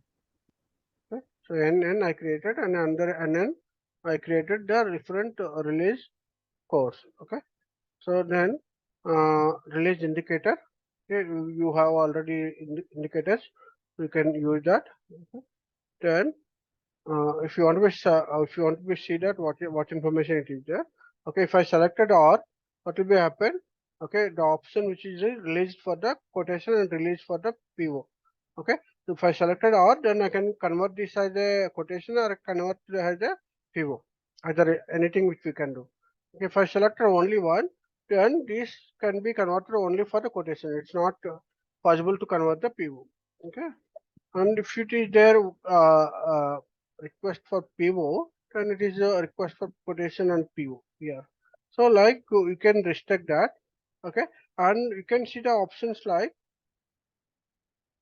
Okay. So NN I created and under NN I created the different release codes. Okay. So then release indicator. Okay, you have already indicators. You can use that. Okay. Then if you want to see that what information it is there. Okay, if I selected R, what will be happen? Okay, the option which is released for the quotation and released for the PO. Okay, so if I selected R, then I can convert this as a quotation or convert it as a PO. Either anything which we can do. Okay, if I selected only one, then this can be converted only for the quotation. It's not possible to convert the PO. Okay. And if it is there request for PO, then it is a request for quotation and PO here. So like you can restrict that, okay, and you can see the options like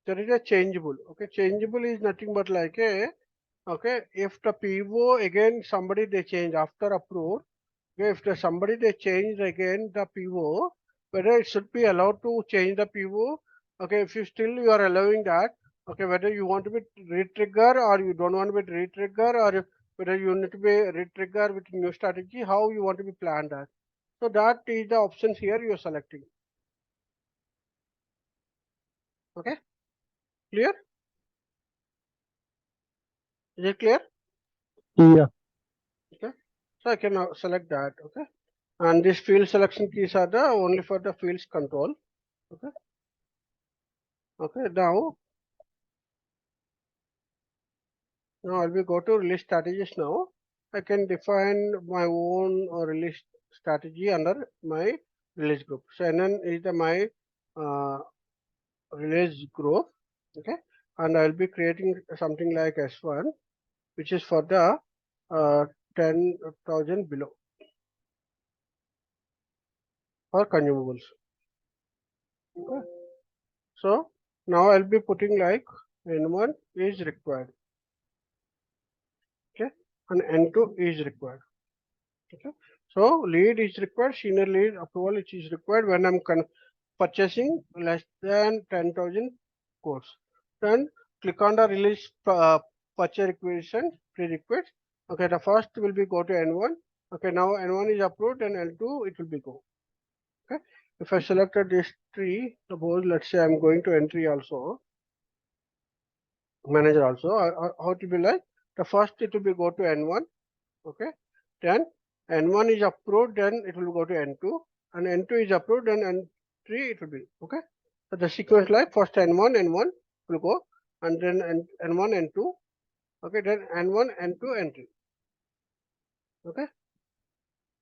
there is a changeable. Okay, changeable is nothing but like a okay. If the PO again somebody they change after approve, okay, if the somebody they change again the PO, whether it should be allowed to change the PO. Okay, if you still you are allowing that, okay, whether you want to be re-trigger or you don't want to be re-trigger or whether you need to be re-trigger with new strategy, how you want to be planned that. So that is the options here you are selecting. Okay, clear? Is it clear? Yeah. Okay, so I can now select that. Okay, And these field selection keys are the only for the fields control. Okay. Okay. Now I'll be go to release strategies now. I can define my own release strategy under my release group. So NN is my uh, release group. Okay. And I'll be creating something like S1, which is for the 10,000 below for consumables. Okay. So now I'll be putting like N1 is required. Okay. And N2 is required. Okay. So lead is required, senior lead approval which is required when I'm purchasing less than 10,000 codes. Then click on the release purchase requisition prerequisite. Okay, the first will be go to N1. Okay, now N1 is approved and N2 it will be go. Okay, if I selected this tree, suppose let's say I'm going to entry also, manager also, how it will be like? The first it will be go to N1. Okay, then N1 is approved, then it will go to N2, and N2 is approved, then N3 it will be. Okay, so the sequence like first N1 will go, and then N1 N2. Okay, then N1 N2 N3. Okay,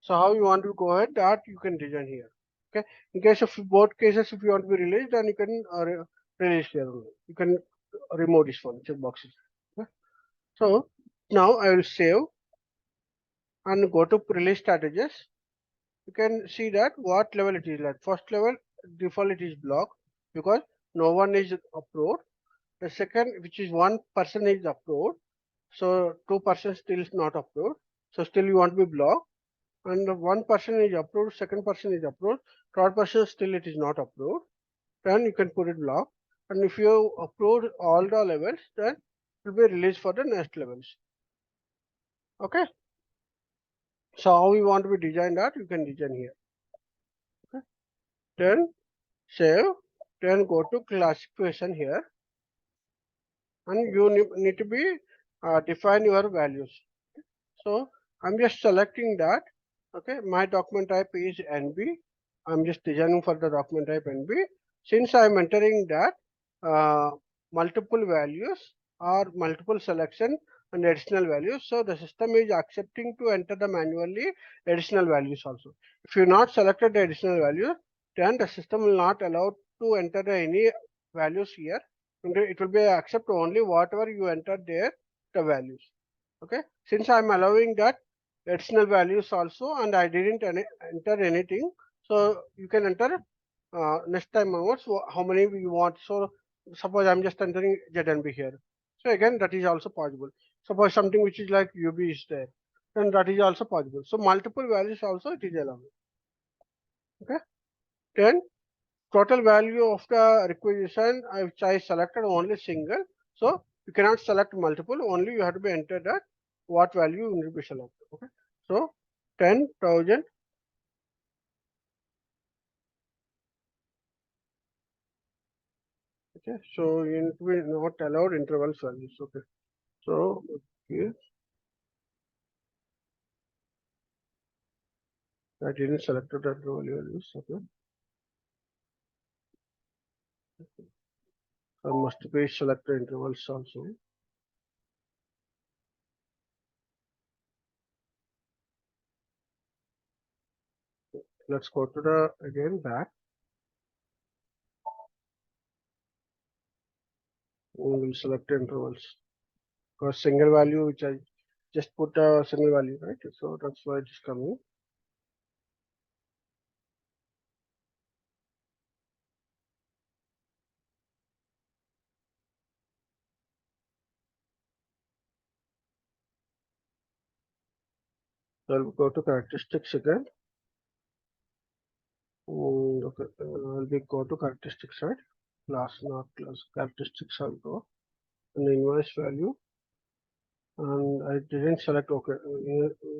so how you want to go ahead, that you can design here. Okay, in case of both cases, if you want to be released, then you can release here only. You can remove this one check boxes. Okay? So now I will save and go to release strategies. You can see that what level it is like. First level default it is blocked because no one is approved. The second, which is 1% is approved, so 2% still is not approved. So still you want to be blocked. And the 1% is approved, second person is approved, third person still it is not approved. Then you can put it block. And if you approve all the levels, then it will be released for the next levels. Okay. So how you want to be design that, you can design here. Okay. Then save, then go to classification here, and you need to be define your values. So I'm just selecting that. Okay, my document type is NB. I'm just designing for the document type NB. Since I'm entering that multiple values or multiple selection and additional values, so the system is accepting to enter the manually additional values also. If you not selected the additional value, then the system will not allow to enter any values here. And it will be accept only whatever you enter there the values. Okay, since I'm allowing that additional values also and I didn't enter anything, so you can enter next time onwards how many you want. So suppose I'm just entering ZNB here, so again that is also possible. Suppose something which is like UB is there, then that is also possible. So multiple values also it is allowed. Okay, then total value of the requisition which I selected only single, so you cannot select multiple, only you have to be enter that what value you need to be selected. Okay, so 10,000. Okay, so you need to be not allowed interval values. Okay, so okay, I didn't select that value values. Okay, I must be select the intervals also. Let's go to the again back. We will select the intervals because single value which I just put a single value, right? So that's why it is coming. So I'll go to characteristics again. Okay, I'll be go to characteristics, right? Class, not class. Characteristics I'll go. And the invoice value. And I didn't select, okay,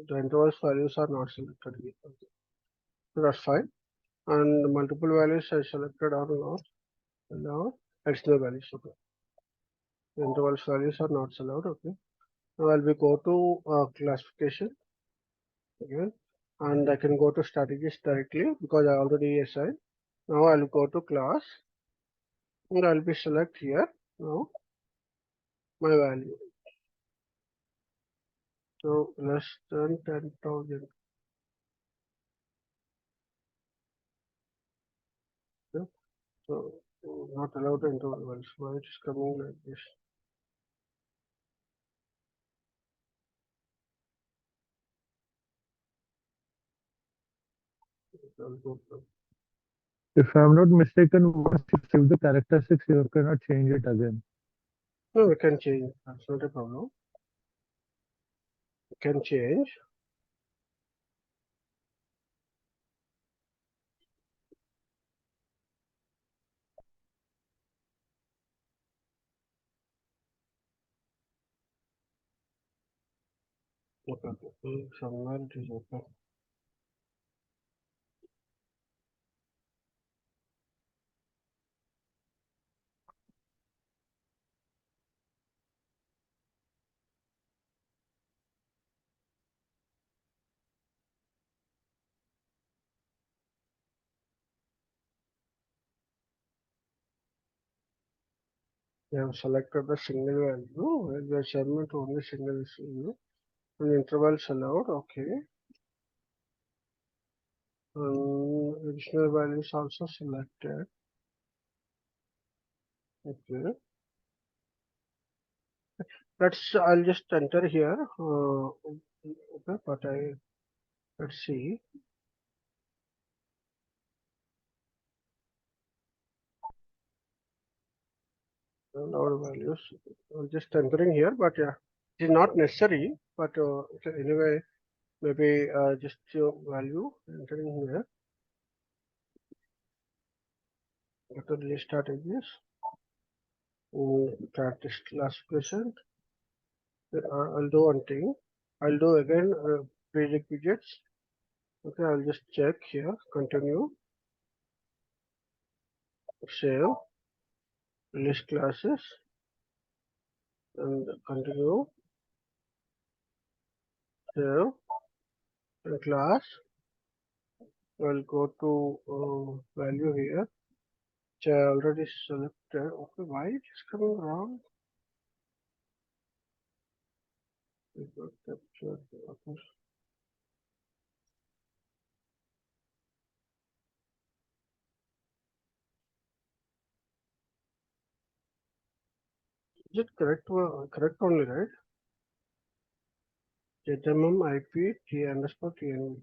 the invoice values are not selected here. Okay. So that's fine. And the multiple values I selected are not. And now additional values, okay. The intervals values are not selected, okay. Now I'll be go to classification again. and I can go to strategies directly because I already assigned. Now I'll go to class and I'll be select here now my value. So less than 10,000. Okay. So not allowed intervals. Why it is coming like this? I'll go to If I'm not mistaken, once you save the characteristics, you cannot change it again. no, we can change. That's not a problem. We can change. Okay. Somewhere it is okay. We have selected the single value. We are assignment only single value. And intervals allowed. Okay. And additional values also selected. Okay. I'll just enter here. Okay, but let's see. Allowed values. I'm just entering here, but yeah, it is not necessary. But okay, anyway, maybe just your value entering here. Go to the strategies. Characteristic classification. I'll do one thing. I'll do again prerequisites. Okay, I'll just check here. Continue. Save. List classes. And continue. Save. And class. I'll go to value here. Which I already selected. Okay, why it is coming wrong? Capture. Okay. Is it correct? Correct only, right? ZMM IP T underscore TNV.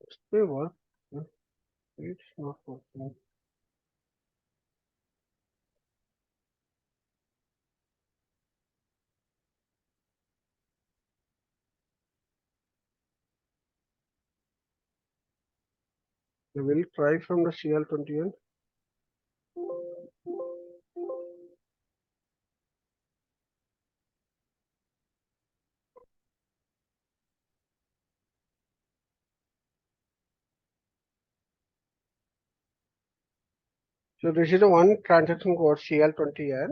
It may work. Yeah, it's not working. We will try from the CL21. So this is the one transaction code CL20N.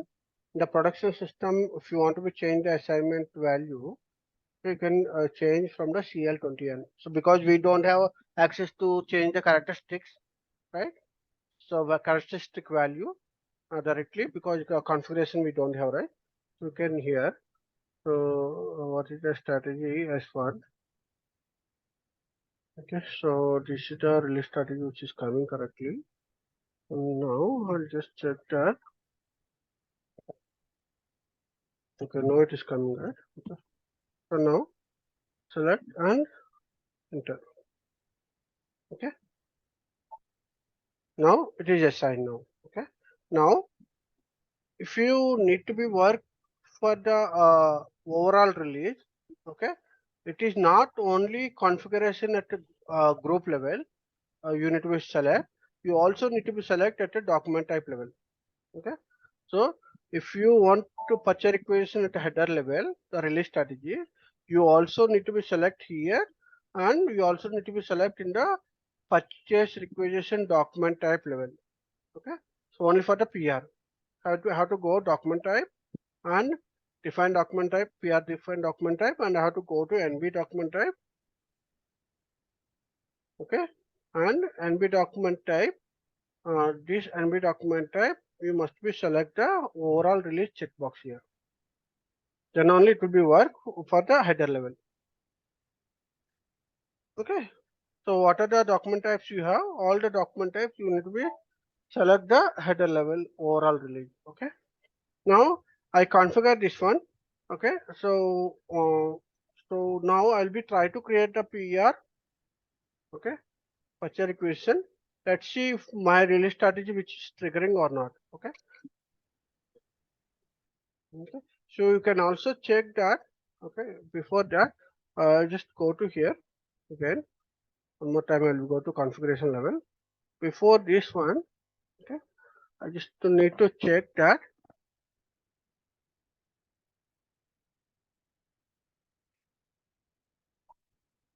The production system, if you want to be change the assignment value, you can change from the CL20N. So because we don't have access to change the characteristics, right? So the characteristic value directly because configuration we don't have, right? You can here. So what is the strategy as one? Okay, so this is the release strategy which is coming correctly. And now I'll just check that. Okay, now it is coming, right? Okay. So now select and enter. Okay. Now it is assigned now. Okay. Now if you need to be work for the overall release, okay, it is not only configuration at the group level. You need to be select. You also need to be select at a document type level. Okay. So if you want to purchase requisition at a header level, the release strategy, you also need to be select here, and you also need to be select in the purchase requisition document type level. Okay. So only for the PR. How to go document type and define document type, PR define document type, and how to go to NB document type Okay, and NB document type. This NB document type, you must be select the overall release checkbox here. Then only it will be work for the header level. Okay. So what are the document types you have? All the document types you need to be select the header level overall release. Okay. Now I configure this one. Okay. So now I'll be try to create the PR. Okay. Purchase requisition. Let's see if my release strategy which is triggering or not. Okay. Okay. So you can also check that. Okay. Before that, just go to here again. One more time, I will go to configuration level. Before this one, okay, I just need to check that.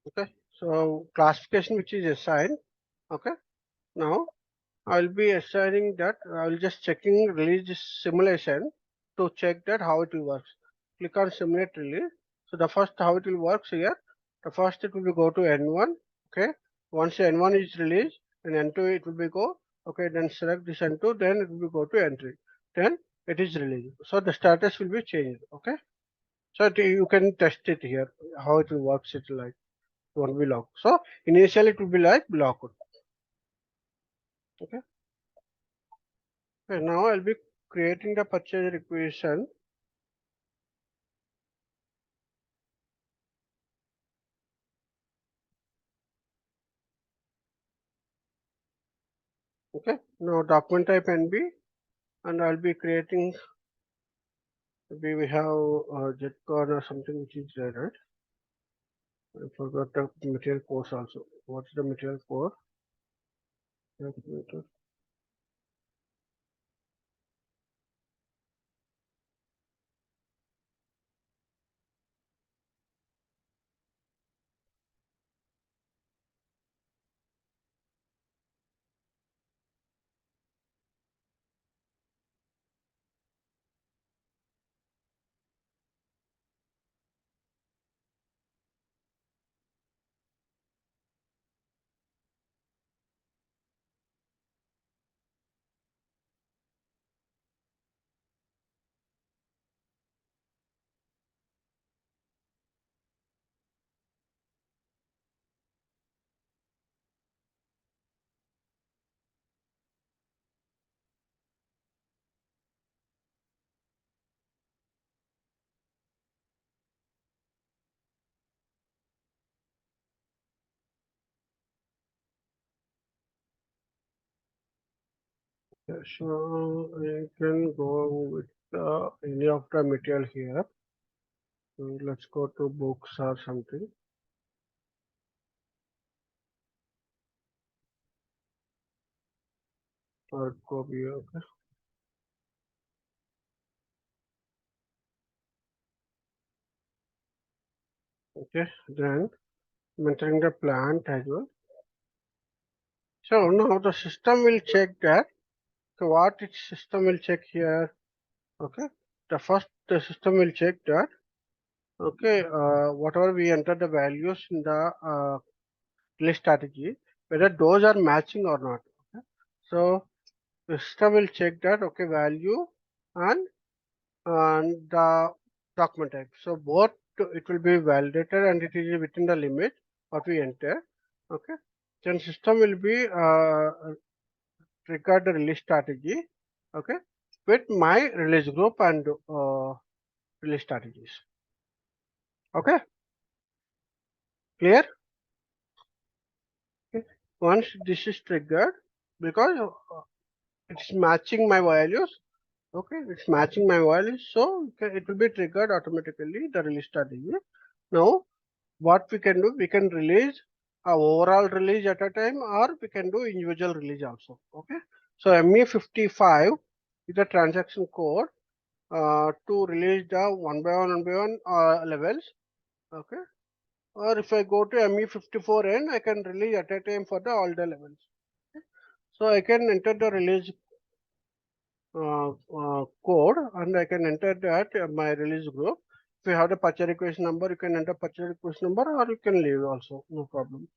Okay. So classification which is assigned. Okay. Now I'll be assigning that. I'll just checking release simulation to check that how it will work. Click on simulate release. So the first how it will work here. The first it will be go to N1. Okay. Once N1 is released, and N2 it will be go. Okay. Then select this N2. Then it will be go to N3. Then it is released. So the status will be changed. Okay. So you can test it here how it will work. It like it won't be locked. So initially it will be like blocked. Okay. Okay, now I'll be creating the purchase requisition. Okay, now document type NB, and I'll be creating. Maybe we have JetCon or something which is there, right? I forgot the material course also. What's the material core? Yeah, so I can go with any of the material here. So let's go to books or something. Or copy. Okay. Okay. Then I'm entering the plant as well. So now the system will check that. So what its system will check here? Okay. The system will check that. Okay. Whatever we enter the values in the list strategy, whether those are matching or not. Okay. So the system will check that. Okay, value and the document type. So both it will be validated and it is within the limit what we enter. Okay. Then system will be trigger the release strategy. Okay, with my release group and release strategies. Okay, clear? Okay. Once this is triggered, because it's matching my values. Okay, it's matching my values, so it will be triggered automatically the release strategy. Now, what we can do, we can release a overall release at a time, or we can do individual release also. Okay, so ME55 is the transaction code to release the one by one levels. Okay, or if I go to ME54N, I can release at a time for the all the levels. Okay? So I can enter the release code and I can enter that my release group. If you have the purchase request number, you can enter purchase request number or you can leave also, no problem.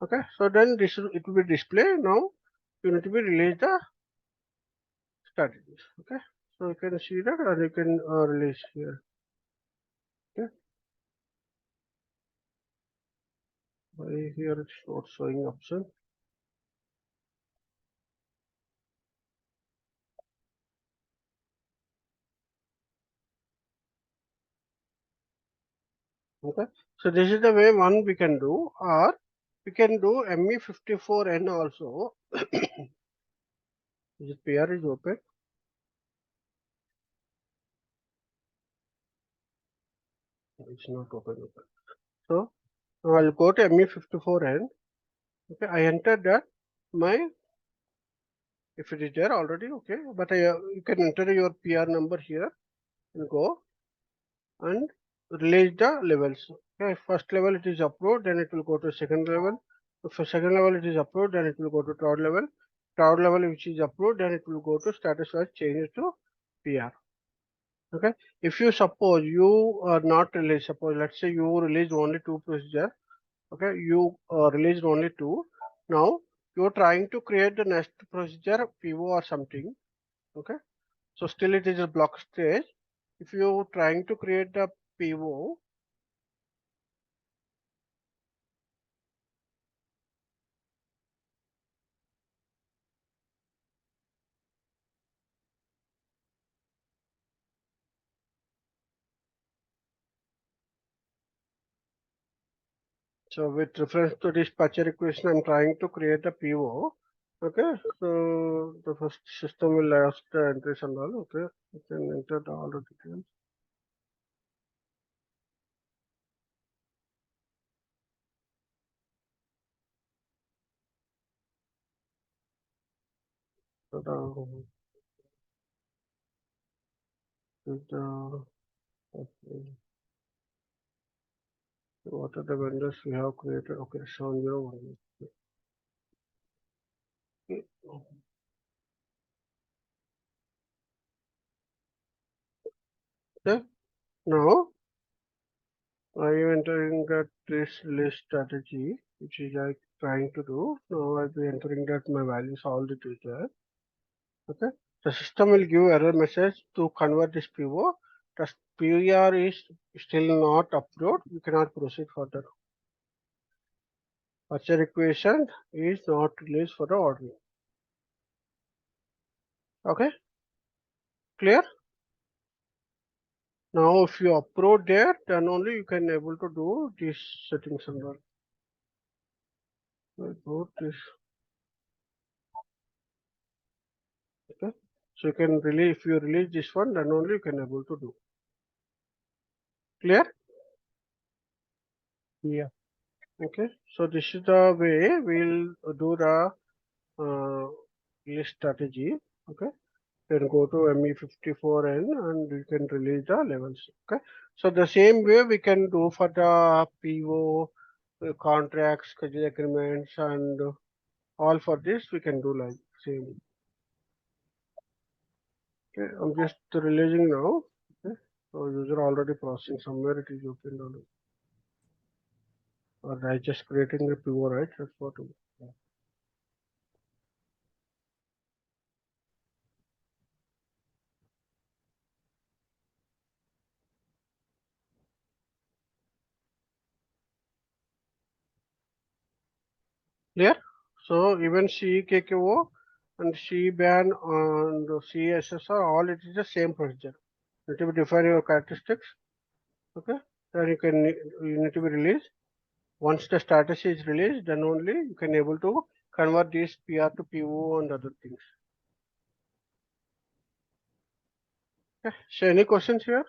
Okay, so then it will be displayed. Now you need to be release the strategies. Okay, so you can see that, and you can release here. Okay, by here it's not showing option. Okay, so this is the way one we can do, or we can do ME54N also. This PR is open. It's not open. So now I'll go to ME54N. Okay, I entered that my, if it is there already, okay, but you can enter your PR number here and go and release the levels. Okay, first level it is approved, then it will go to second level. If for second level it is approved, then it will go to third level. Third level which is approved, then it will go to status wise changes to PR. Okay, if you suppose you are not released, suppose let's say you released only two procedure. Okay, you released only two. Now you're trying to create the next procedure PO or something. Okay, so still it is a block stage. If you're trying to create the PO, so with reference to this purchase equation, I'm trying to create a PO. Okay, so the first system will ask the entries and all. Okay, you can enter all the details. So okay, what are the vendors we have created? Okay, 701. Okay, now I am entering that this list strategy, which is I trying to do. Now I'll be entering that my values all the details. Okay, the system will give error message to convert this PO. The PR is still not approved. You cannot proceed further. Purchase equation is not released for the ordering. Okay, clear? Now if you approve there, then only you can able to do these settings and all. I go this. Okay, so you can release, if you release this one, then only you can able to do. Clear? Yeah. Okay, so this is the way we'll do the list strategy. Okay, then go to ME54N and you can release the levels. Okay, so the same way we can do for the PO, contracts, schedule agreements, and all for this we can do like same. Okay, I'm just releasing now. Okay, so user already processing somewhere it is open already. Or I just creating the PO, right? That's what. Clear? So even CKKO and CBAN and CSSR, all it is the same procedure. You need to define your characteristics. Okay, then you need to be released. Once the status is released, then only you can able to convert this PR to PO and other things. Okay. So any questions here?